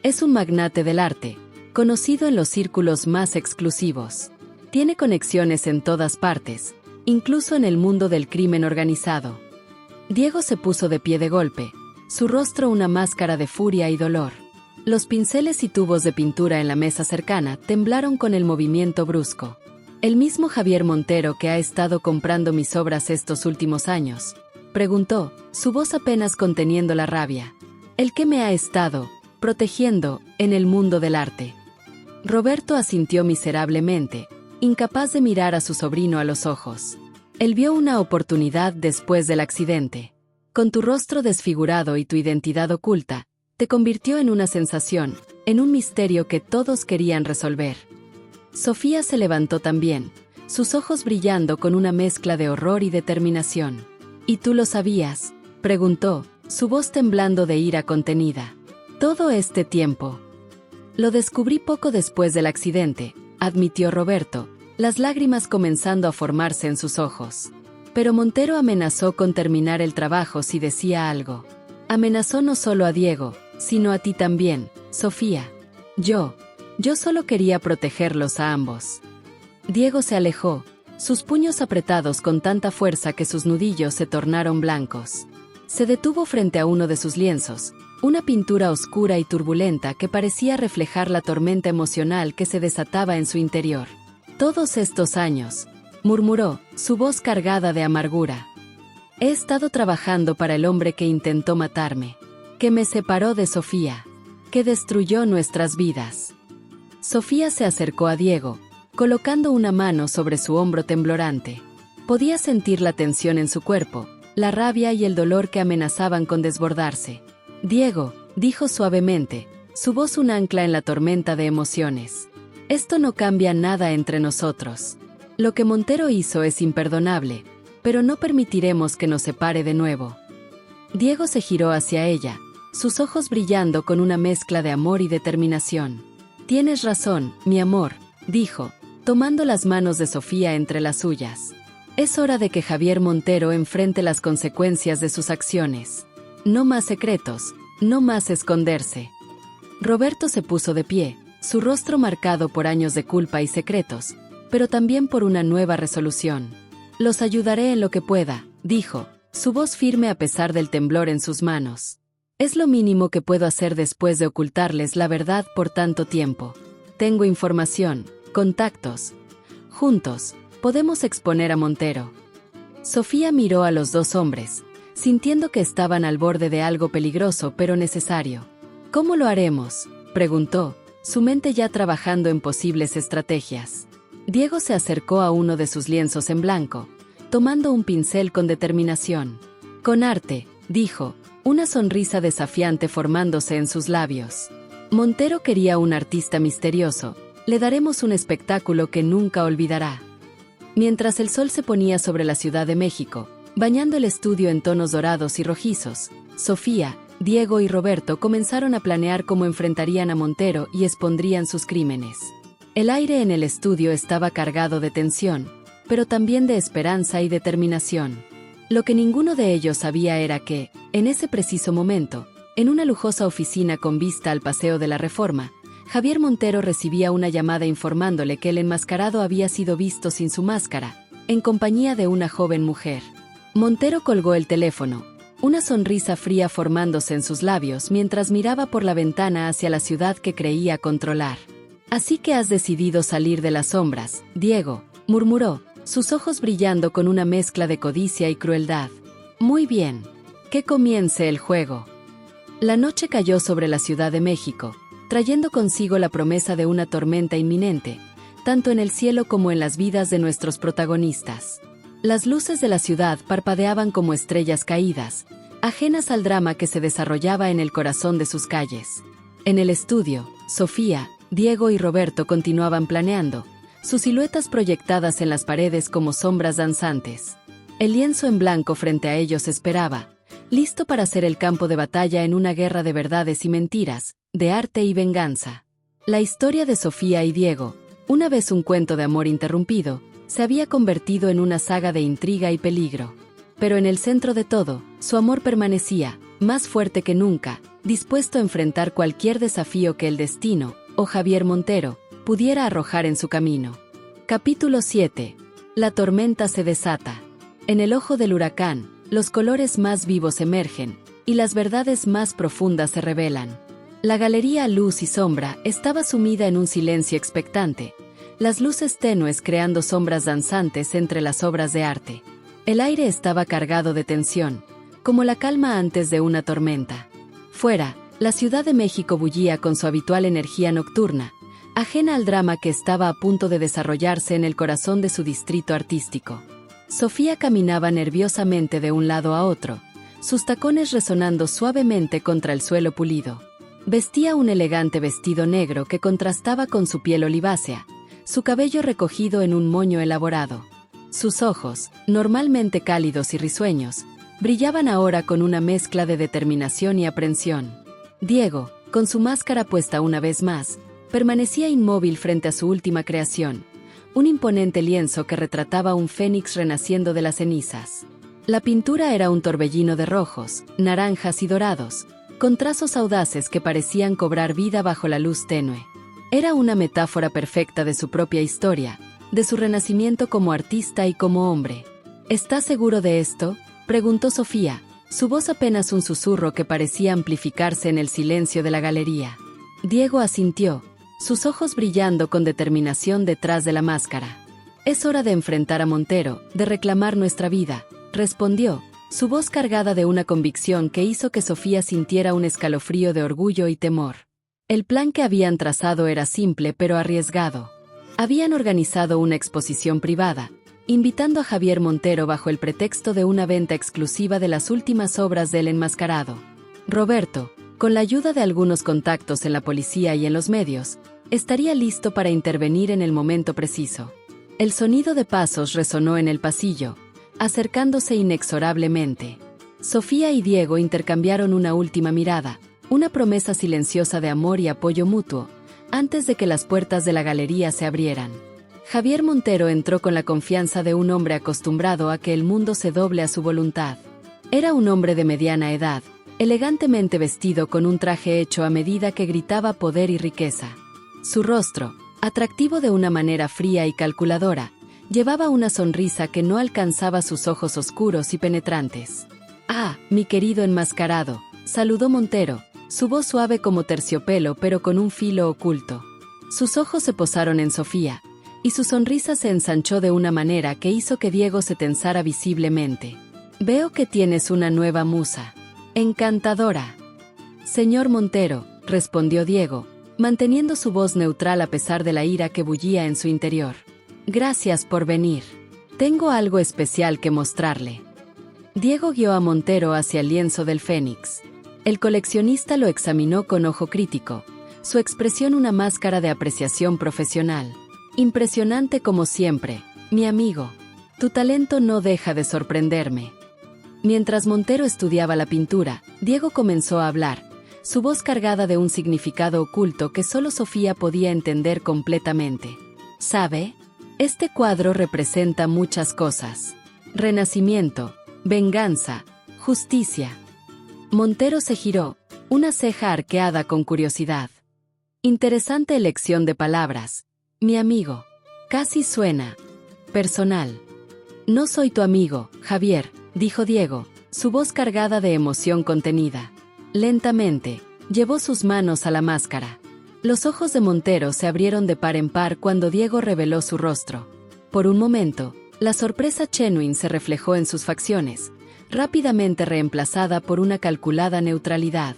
Es un magnate del arte, conocido en los círculos más exclusivos. Tiene conexiones en todas partes, incluso en el mundo del crimen organizado. Diego se puso de pie de golpe, su rostro una máscara de furia y dolor. Los pinceles y tubos de pintura en la mesa cercana temblaron con el movimiento brusco. ¿El mismo Javier Montero que ha estado comprando mis obras estos últimos años?, preguntó, su voz apenas conteniendo la rabia. ¿El que me ha estado protegiendo en el mundo del arte? Roberto asintió miserablemente, incapaz de mirar a su sobrino a los ojos. Él vio una oportunidad después del accidente. Con tu rostro desfigurado y tu identidad oculta, te convirtió en una sensación, en un misterio que todos querían resolver. Sofía se levantó también, sus ojos brillando con una mezcla de horror y determinación. ¿Y tú lo sabías?, preguntó, su voz temblando de ira contenida. Todo este tiempo. Lo descubrí poco después del accidente, admitió Roberto, las lágrimas comenzando a formarse en sus ojos. Pero Montero amenazó con terminar el trabajo si decía algo. Amenazó no solo a Diego, sino a ti también, Sofía. Yo solo quería protegerlos a ambos. Diego se alejó, sus puños apretados con tanta fuerza que sus nudillos se tornaron blancos. Se detuvo frente a uno de sus lienzos, una pintura oscura y turbulenta que parecía reflejar la tormenta emocional que se desataba en su interior. Todos estos años, murmuró, su voz cargada de amargura. He estado trabajando para el hombre que intentó matarme, que me separó de Sofía, que destruyó nuestras vidas. Sofía se acercó a Diego, colocando una mano sobre su hombro temblorante. Podía sentir la tensión en su cuerpo, la rabia y el dolor que amenazaban con desbordarse. Diego, dijo suavemente, su voz un ancla en la tormenta de emociones. Esto no cambia nada entre nosotros. Lo que Montero hizo es imperdonable, pero no permitiremos que nos separe de nuevo. Diego se giró hacia ella, sus ojos brillando con una mezcla de amor y determinación. Tienes razón, mi amor, dijo, tomando las manos de Sofía entre las suyas. Es hora de que Javier Montero enfrente las consecuencias de sus acciones. No más secretos, no más esconderse. Roberto se puso de pie, su rostro marcado por años de culpa y secretos, pero también por una nueva resolución. Los ayudaré en lo que pueda, dijo, su voz firme a pesar del temblor en sus manos. Es lo mínimo que puedo hacer después de ocultarles la verdad por tanto tiempo. Tengo información, contactos. Juntos, podemos exponer a Montero. Sofía miró a los dos hombres, sintiendo que estaban al borde de algo peligroso pero necesario. ¿Cómo lo haremos?, preguntó, su mente ya trabajando en posibles estrategias. Diego se acercó a uno de sus lienzos en blanco, tomando un pincel con determinación. Con arte, dijo, una sonrisa desafiante formándose en sus labios. Montero quería un artista misterioso, le daremos un espectáculo que nunca olvidará. Mientras el sol se ponía sobre la Ciudad de México, bañando el estudio en tonos dorados y rojizos, Sofía, Diego y Roberto comenzaron a planear cómo enfrentarían a Montero y expondrían sus crímenes. El aire en el estudio estaba cargado de tensión, pero también de esperanza y determinación. Lo que ninguno de ellos sabía era que, en ese preciso momento, en una lujosa oficina con vista al Paseo de la Reforma, Javier Montero recibía una llamada informándole que el enmascarado había sido visto sin su máscara, en compañía de una joven mujer. Montero colgó el teléfono, una sonrisa fría formándose en sus labios mientras miraba por la ventana hacia la ciudad que creía controlar. «Así que has decidido salir de las sombras, Diego», murmuró, sus ojos brillando con una mezcla de codicia y crueldad. «Muy bien. Que comience el juego». La noche cayó sobre la Ciudad de México, trayendo consigo la promesa de una tormenta inminente, tanto en el cielo como en las vidas de nuestros protagonistas. Las luces de la ciudad parpadeaban como estrellas caídas, ajenas al drama que se desarrollaba en el corazón de sus calles. En el estudio, Sofía, Diego y Roberto continuaban planeando, sus siluetas proyectadas en las paredes como sombras danzantes. El lienzo en blanco frente a ellos esperaba, listo para ser el campo de batalla en una guerra de verdades y mentiras, de arte y venganza. La historia de Sofía y Diego, una vez un cuento de amor interrumpido, se había convertido en una saga de intriga y peligro. Pero en el centro de todo, su amor permanecía, más fuerte que nunca, dispuesto a enfrentar cualquier desafío que el destino, o Javier Montero, pudiera arrojar en su camino. Capítulo 7. La tormenta se desata. En el ojo del huracán, los colores más vivos emergen, y las verdades más profundas se revelan. La galería Luz y Sombra estaba sumida en un silencio expectante, las luces tenues creando sombras danzantes entre las obras de arte. El aire estaba cargado de tensión, como la calma antes de una tormenta. Fuera, la Ciudad de México bullía con su habitual energía nocturna, ajena al drama que estaba a punto de desarrollarse en el corazón de su distrito artístico. Sofía caminaba nerviosamente de un lado a otro, sus tacones resonando suavemente contra el suelo pulido. Vestía un elegante vestido negro que contrastaba con su piel olivácea, su cabello recogido en un moño elaborado. Sus ojos, normalmente cálidos y risueños, brillaban ahora con una mezcla de determinación y aprensión. Diego, con su máscara puesta una vez más, permanecía inmóvil frente a su última creación, un imponente lienzo que retrataba un fénix renaciendo de las cenizas. La pintura era un torbellino de rojos, naranjas y dorados, con trazos audaces que parecían cobrar vida bajo la luz tenue. Era una metáfora perfecta de su propia historia, de su renacimiento como artista y como hombre. ¿Estás seguro de esto?, preguntó Sofía, su voz apenas un susurro que parecía amplificarse en el silencio de la galería. Diego asintió, sus ojos brillando con determinación detrás de la máscara. «Es hora de enfrentar a Montero, de reclamar nuestra vida», respondió, su voz cargada de una convicción que hizo que Sofía sintiera un escalofrío de orgullo y temor. El plan que habían trazado era simple pero arriesgado. Habían organizado una exposición privada, invitando a Javier Montero bajo el pretexto de una venta exclusiva de las últimas obras del enmascarado. Roberto, con la ayuda de algunos contactos en la policía y en los medios, estaría listo para intervenir en el momento preciso. El sonido de pasos resonó en el pasillo, acercándose inexorablemente. Sofía y Diego intercambiaron una última mirada, una promesa silenciosa de amor y apoyo mutuo, antes de que las puertas de la galería se abrieran. Javier Montero entró con la confianza de un hombre acostumbrado a que el mundo se doble a su voluntad. Era un hombre de mediana edad, elegantemente vestido con un traje hecho a medida que gritaba poder y riqueza. Su rostro, atractivo de una manera fría y calculadora, llevaba una sonrisa que no alcanzaba sus ojos oscuros y penetrantes. «Ah, mi querido enmascarado», saludó Montero, su voz suave como terciopelo pero con un filo oculto. Sus ojos se posaron en Sofía, y su sonrisa se ensanchó de una manera que hizo que Diego se tensara visiblemente. «Veo que tienes una nueva musa. Encantadora». «Señor Montero», respondió Diego, manteniendo su voz neutral a pesar de la ira que bullía en su interior. «Gracias por venir. Tengo algo especial que mostrarle». Diego guió a Montero hacia el lienzo del Fénix. El coleccionista lo examinó con ojo crítico, su expresión una máscara de apreciación profesional. «Impresionante como siempre, mi amigo. Tu talento no deja de sorprenderme». Mientras Montero estudiaba la pintura, Diego comenzó a hablar, su voz cargada de un significado oculto que solo Sofía podía entender completamente. «¿Sabe? Este cuadro representa muchas cosas. Renacimiento, venganza, justicia». Montero se giró, una ceja arqueada con curiosidad. «Interesante elección de palabras, mi amigo. Casi suena personal». «No soy tu amigo, Javier», dijo Diego, su voz cargada de emoción contenida. Lentamente, llevó sus manos a la máscara. Los ojos de Montero se abrieron de par en par cuando Diego reveló su rostro. Por un momento, la sorpresa genuine se reflejó en sus facciones, rápidamente reemplazada por una calculada neutralidad.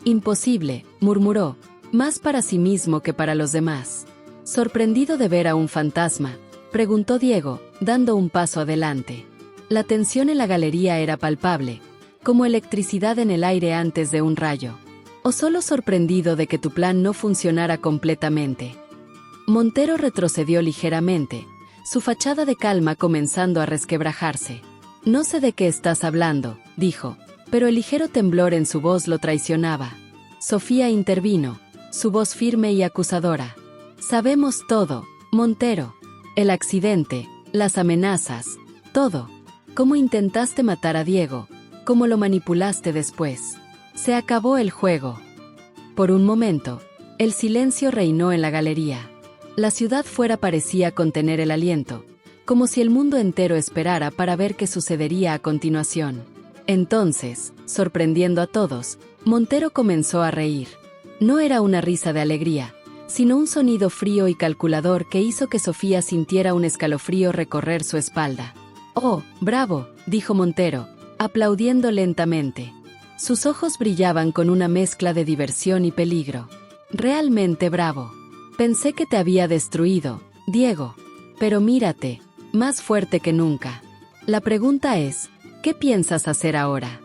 Imposible, murmuró, más para sí mismo que para los demás. Sorprendido de ver a un fantasma, preguntó Diego, dando un paso adelante. La tensión en la galería era palpable, como electricidad en el aire antes de un rayo. ¿O solo sorprendido de que tu plan no funcionara completamente? Montero retrocedió ligeramente, su fachada de calma comenzando a resquebrajarse. No sé de qué estás hablando, dijo, pero el ligero temblor en su voz lo traicionaba. Sofía intervino, su voz firme y acusadora. Sabemos todo, Montero. El accidente, las amenazas, todo. Cómo intentaste matar a Diego, cómo lo manipulaste después. Se acabó el juego. Por un momento, el silencio reinó en la galería. La ciudad fuera parecía contener el aliento, como si el mundo entero esperara para ver qué sucedería a continuación. Entonces, sorprendiendo a todos, Montero comenzó a reír. No era una risa de alegría, sino un sonido frío y calculador que hizo que Sofía sintiera un escalofrío recorrer su espalda. «Oh, bravo», dijo Montero, aplaudiendo lentamente. Sus ojos brillaban con una mezcla de diversión y peligro. «Realmente bravo. Pensé que te había destruido, Diego. Pero mírate, más fuerte que nunca. La pregunta es, ¿qué piensas hacer ahora?»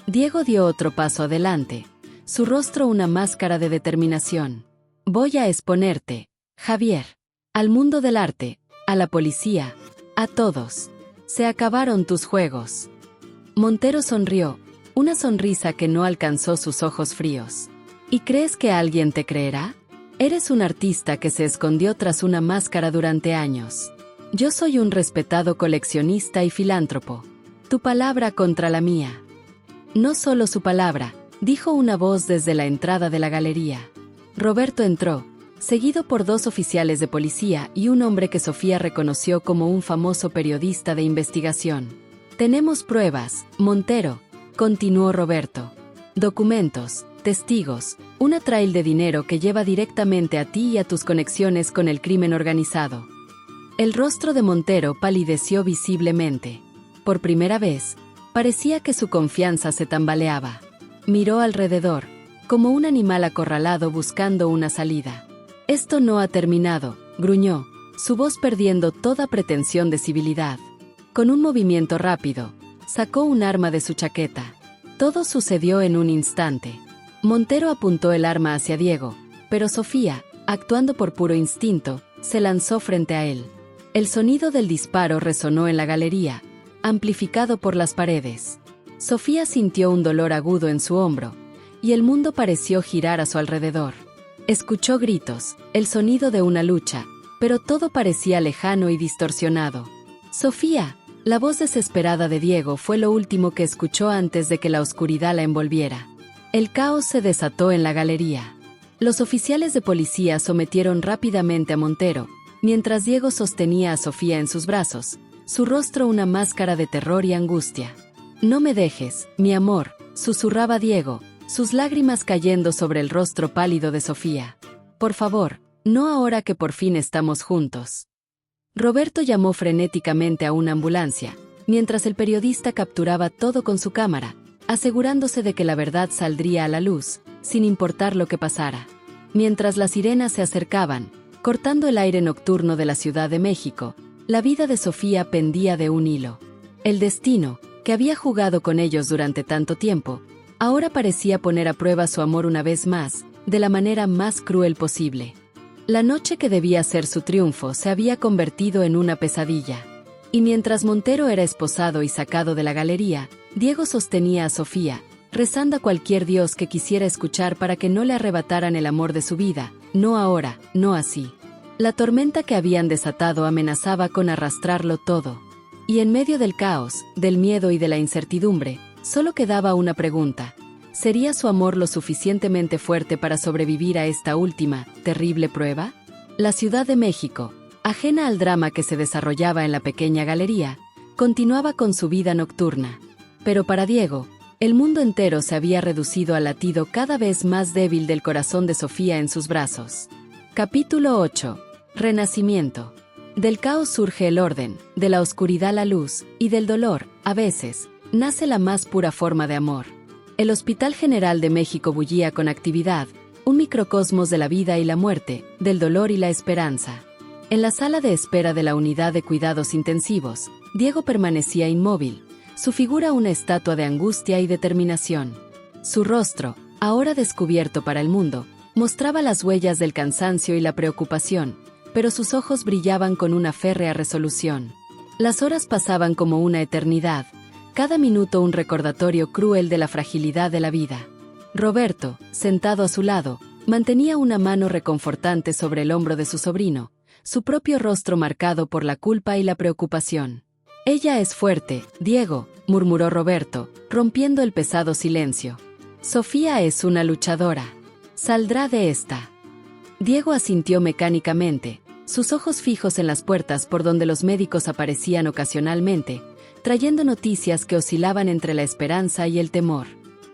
Diego dio otro paso adelante, su rostro una máscara de determinación. «Voy a exponerte, Javier. Al mundo del arte, a la policía, a todos. Se acabaron tus juegos». Montero sonrió, una sonrisa que no alcanzó sus ojos fríos. ¿Y crees que alguien te creerá? Eres un artista que se escondió tras una máscara durante años. Yo soy un respetado coleccionista y filántropo. Tu palabra contra la mía. No solo su palabra, dijo una voz desde la entrada de la galería. Roberto entró, seguido por dos oficiales de policía y un hombre que Sofía reconoció como un famoso periodista de investigación. Tenemos pruebas, Montero, continuó Roberto. Documentos, testigos, una trail de dinero que lleva directamente a ti y a tus conexiones con el crimen organizado. El rostro de Montero palideció visiblemente. Por primera vez, parecía que su confianza se tambaleaba. Miró alrededor, como un animal acorralado buscando una salida. «Esto no ha terminado», gruñó, su voz perdiendo toda pretensión de civilidad. Con un movimiento rápido, sacó un arma de su chaqueta. Todo sucedió en un instante. Montero apuntó el arma hacia Diego, pero Sofía, actuando por puro instinto, se lanzó frente a él. El sonido del disparo resonó en la galería, amplificado por las paredes. Sofía sintió un dolor agudo en su hombro, y el mundo pareció girar a su alrededor. Escuchó gritos, el sonido de una lucha, pero todo parecía lejano y distorsionado. «Sofía», la voz desesperada de Diego fue lo último que escuchó antes de que la oscuridad la envolviera. El caos se desató en la galería. Los oficiales de policía sometieron rápidamente a Montero, mientras Diego sostenía a Sofía en sus brazos, su rostro una máscara de terror y angustia. «No me dejes, mi amor», susurraba Diego, sus lágrimas cayendo sobre el rostro pálido de Sofía. «Por favor, no ahora que por fin estamos juntos». Roberto llamó frenéticamente a una ambulancia, mientras el periodista capturaba todo con su cámara, asegurándose de que la verdad saldría a la luz, sin importar lo que pasara. Mientras las sirenas se acercaban, cortando el aire nocturno de la Ciudad de México, la vida de Sofía pendía de un hilo. El destino, que había jugado con ellos durante tanto tiempo, ahora parecía poner a prueba su amor una vez más, de la manera más cruel posible. La noche que debía ser su triunfo se había convertido en una pesadilla. Y mientras Montero era esposado y sacado de la galería, Diego sostenía a Sofía, rezando a cualquier dios que quisiera escuchar para que no le arrebataran el amor de su vida, no ahora, no así. La tormenta que habían desatado amenazaba con arrastrarlo todo. Y en medio del caos, del miedo y de la incertidumbre, solo quedaba una pregunta. ¿Sería su amor lo suficientemente fuerte para sobrevivir a esta última, terrible prueba? La Ciudad de México, ajena al drama que se desarrollaba en la pequeña galería, continuaba con su vida nocturna. Pero para Diego, el mundo entero se había reducido al latido cada vez más débil del corazón de Sofía en sus brazos. Capítulo 8. Renacimiento. Del caos surge el orden, de la oscuridad la luz, y del dolor, a veces, nace la más pura forma de amor. El Hospital General de México bullía con actividad, un microcosmos de la vida y la muerte, del dolor y la esperanza. En la sala de espera de la unidad de cuidados intensivos, Diego permanecía inmóvil, su figura una estatua de angustia y determinación. Su rostro, ahora descubierto para el mundo, mostraba las huellas del cansancio y la preocupación, pero sus ojos brillaban con una férrea resolución. Las horas pasaban como una eternidad, cada minuto un recordatorio cruel de la fragilidad de la vida. Roberto, sentado a su lado, mantenía una mano reconfortante sobre el hombro de su sobrino, su propio rostro marcado por la culpa y la preocupación. «Ella es fuerte, Diego», murmuró Roberto, rompiendo el pesado silencio. «Sofía es una luchadora. Saldrá de esta». Diego asintió mecánicamente, sus ojos fijos en las puertas por donde los médicos aparecían ocasionalmente, trayendo noticias que oscilaban entre la esperanza y el temor.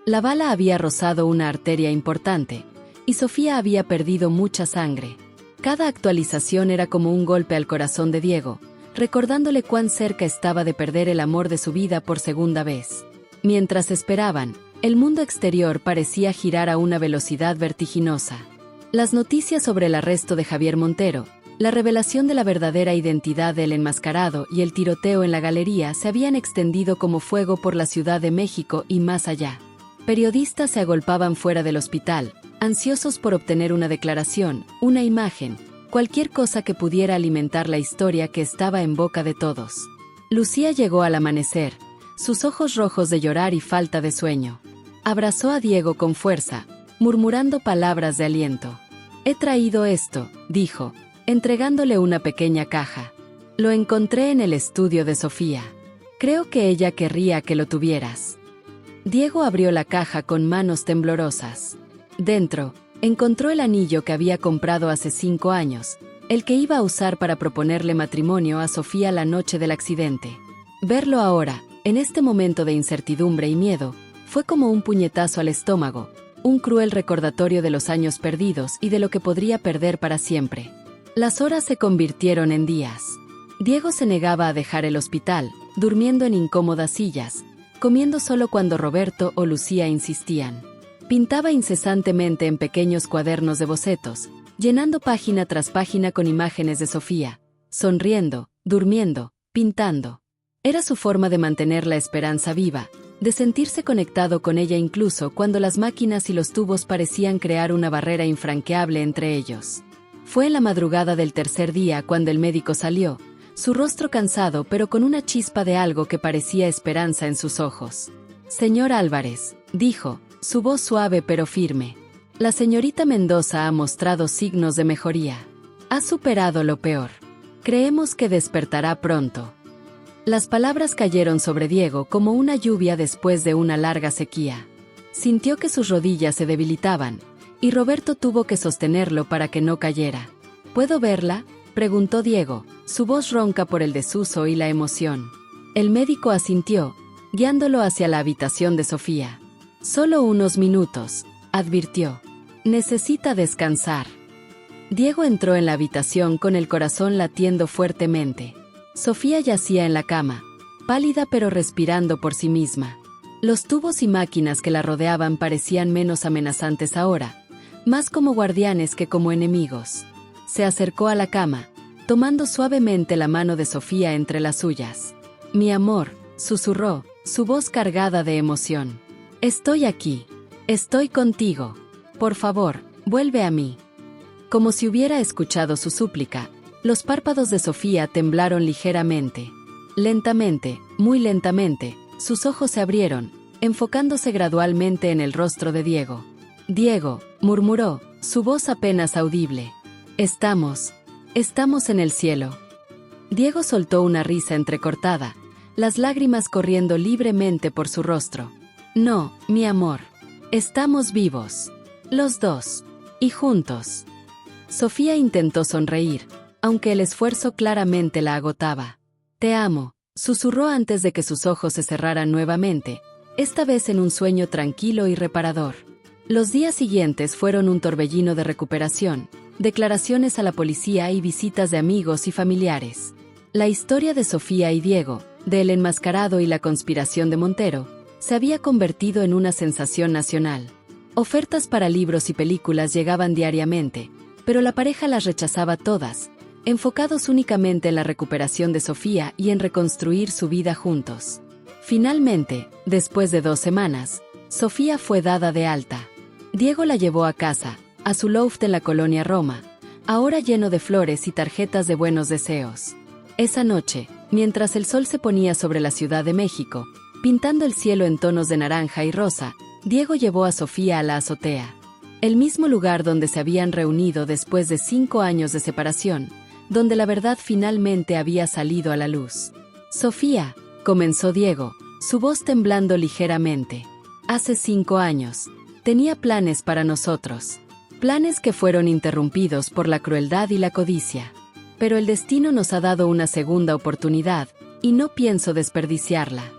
La bala había rozado una arteria importante, y Sofía había perdido mucha sangre. Cada actualización era como un golpe al corazón de Diego, recordándole cuán cerca estaba de perder el amor de su vida por segunda vez. Mientras esperaban, el mundo exterior parecía girar a una velocidad vertiginosa. Las noticias sobre el arresto de Javier Montero, la revelación de la verdadera identidad del enmascarado y el tiroteo en la galería se habían extendido como fuego por la Ciudad de México y más allá. Periodistas se agolpaban fuera del hospital, ansiosos por obtener una declaración, una imagen, cualquier cosa que pudiera alimentar la historia que estaba en boca de todos. Lucía llegó al amanecer, sus ojos rojos de llorar y falta de sueño. Abrazó a Diego con fuerza, murmurando palabras de aliento. «He traído esto», dijo, entregándole una pequeña caja. «Lo encontré en el estudio de Sofía. Creo que ella querría que lo tuvieras». Diego abrió la caja con manos temblorosas. Dentro, encontró el anillo que había comprado hace 5 años, el que iba a usar para proponerle matrimonio a Sofía la noche del accidente. Verlo ahora, en este momento de incertidumbre y miedo, fue como un puñetazo al estómago, un cruel recordatorio de los años perdidos y de lo que podría perder para siempre. Las horas se convirtieron en días. Diego se negaba a dejar el hospital, durmiendo en incómodas sillas, comiendo solo cuando Roberto o Lucía insistían. Pintaba incesantemente en pequeños cuadernos de bocetos, llenando página tras página con imágenes de Sofía, sonriendo, durmiendo, pintando. Era su forma de mantener la esperanza viva, de sentirse conectado con ella incluso cuando las máquinas y los tubos parecían crear una barrera infranqueable entre ellos. Fue en la madrugada del tercer día cuando el médico salió, su rostro cansado pero con una chispa de algo que parecía esperanza en sus ojos. «Señor Álvarez», dijo, su voz suave pero firme. «La señorita Mendoza ha mostrado signos de mejoría. Ha superado lo peor. Creemos que despertará pronto». Las palabras cayeron sobre Diego como una lluvia después de una larga sequía. Sintió que sus rodillas se debilitaban, y Roberto tuvo que sostenerlo para que no cayera. «¿Puedo verla?», preguntó Diego, su voz ronca por el desuso y la emoción. El médico asintió, guiándolo hacia la habitación de Sofía. «Solo unos minutos», advirtió. «Necesita descansar». Diego entró en la habitación con el corazón latiendo fuertemente. Sofía yacía en la cama, pálida pero respirando por sí misma. Los tubos y máquinas que la rodeaban parecían menos amenazantes ahora, más como guardianes que como enemigos. Se acercó a la cama, tomando suavemente la mano de Sofía entre las suyas. «Mi amor», susurró, su voz cargada de emoción. «Estoy aquí. Estoy contigo. Por favor, vuelve a mí». Como si hubiera escuchado su súplica, los párpados de Sofía temblaron ligeramente. Lentamente, muy lentamente, sus ojos se abrieron, enfocándose gradualmente en el rostro de Diego. «Diego», murmuró, su voz apenas audible. Estamos en el cielo». Diego soltó una risa entrecortada, las lágrimas corriendo libremente por su rostro. «No, mi amor. Estamos vivos. Los dos. Y juntos». Sofía intentó sonreír, aunque el esfuerzo claramente la agotaba. «Te amo», susurró antes de que sus ojos se cerraran nuevamente, esta vez en un sueño tranquilo y reparador. Los días siguientes fueron un torbellino de recuperación, declaraciones a la policía y visitas de amigos y familiares. La historia de Sofía y Diego, de El enmascarado y la conspiración de Montero, se había convertido en una sensación nacional. Ofertas para libros y películas llegaban diariamente, pero la pareja las rechazaba todas, enfocados únicamente en la recuperación de Sofía y en reconstruir su vida juntos. Finalmente, después de 2 semanas, Sofía fue dada de alta. Diego la llevó a casa, a su loft en la colonia Roma, ahora lleno de flores y tarjetas de buenos deseos. Esa noche, mientras el sol se ponía sobre la Ciudad de México, pintando el cielo en tonos de naranja y rosa, Diego llevó a Sofía a la azotea. El mismo lugar donde se habían reunido después de 5 años de separación, donde la verdad finalmente había salido a la luz. Sofía, comenzó Diego, su voz temblando ligeramente. Hace 5 años, tenía planes para nosotros. Planes que fueron interrumpidos por la crueldad y la codicia. Pero el destino nos ha dado una segunda oportunidad, y no pienso desperdiciarla.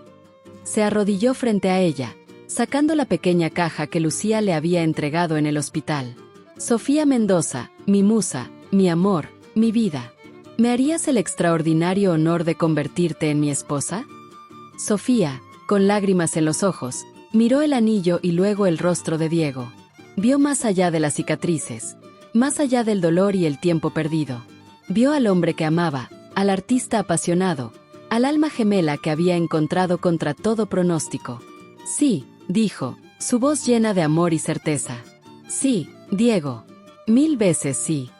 Se arrodilló frente a ella, sacando la pequeña caja que Lucía le había entregado en el hospital. Sofía Mendoza, mi musa, mi amor, mi vida. ¿Me harías el extraordinario honor de convertirte en mi esposa? Sofía, con lágrimas en los ojos, miró el anillo y luego el rostro de Diego. Vio más allá de las cicatrices, más allá del dolor y el tiempo perdido. Vio al hombre que amaba, al artista apasionado, al alma gemela que había encontrado contra todo pronóstico. Sí, dijo, su voz llena de amor y certeza. Sí, Diego. 1000 veces sí.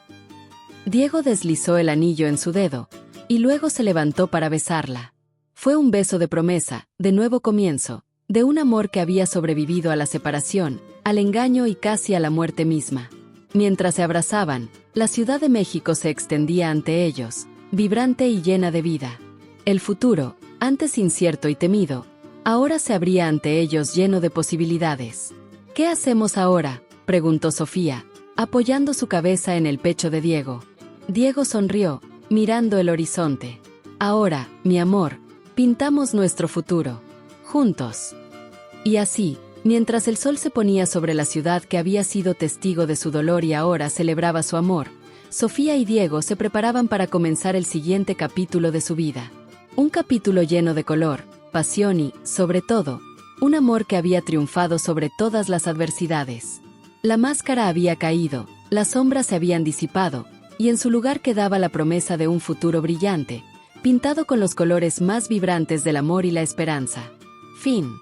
Diego deslizó el anillo en su dedo, y luego se levantó para besarla. Fue un beso de promesa, de nuevo comienzo, de un amor que había sobrevivido a la separación, al engaño y casi a la muerte misma. Mientras se abrazaban, la Ciudad de México se extendía ante ellos, vibrante y llena de vida. El futuro, antes incierto y temido, ahora se abría ante ellos lleno de posibilidades. ¿Qué hacemos ahora?, preguntó Sofía, apoyando su cabeza en el pecho de Diego. Diego sonrió, mirando el horizonte. Ahora, mi amor, pintamos nuestro futuro. Juntos. Y así, mientras el sol se ponía sobre la ciudad que había sido testigo de su dolor y ahora celebraba su amor, Sofía y Diego se preparaban para comenzar el siguiente capítulo de su vida. Un capítulo lleno de color, pasión y, sobre todo, un amor que había triunfado sobre todas las adversidades. La máscara había caído, las sombras se habían disipado, y en su lugar quedaba la promesa de un futuro brillante, pintado con los colores más vibrantes del amor y la esperanza. Fin.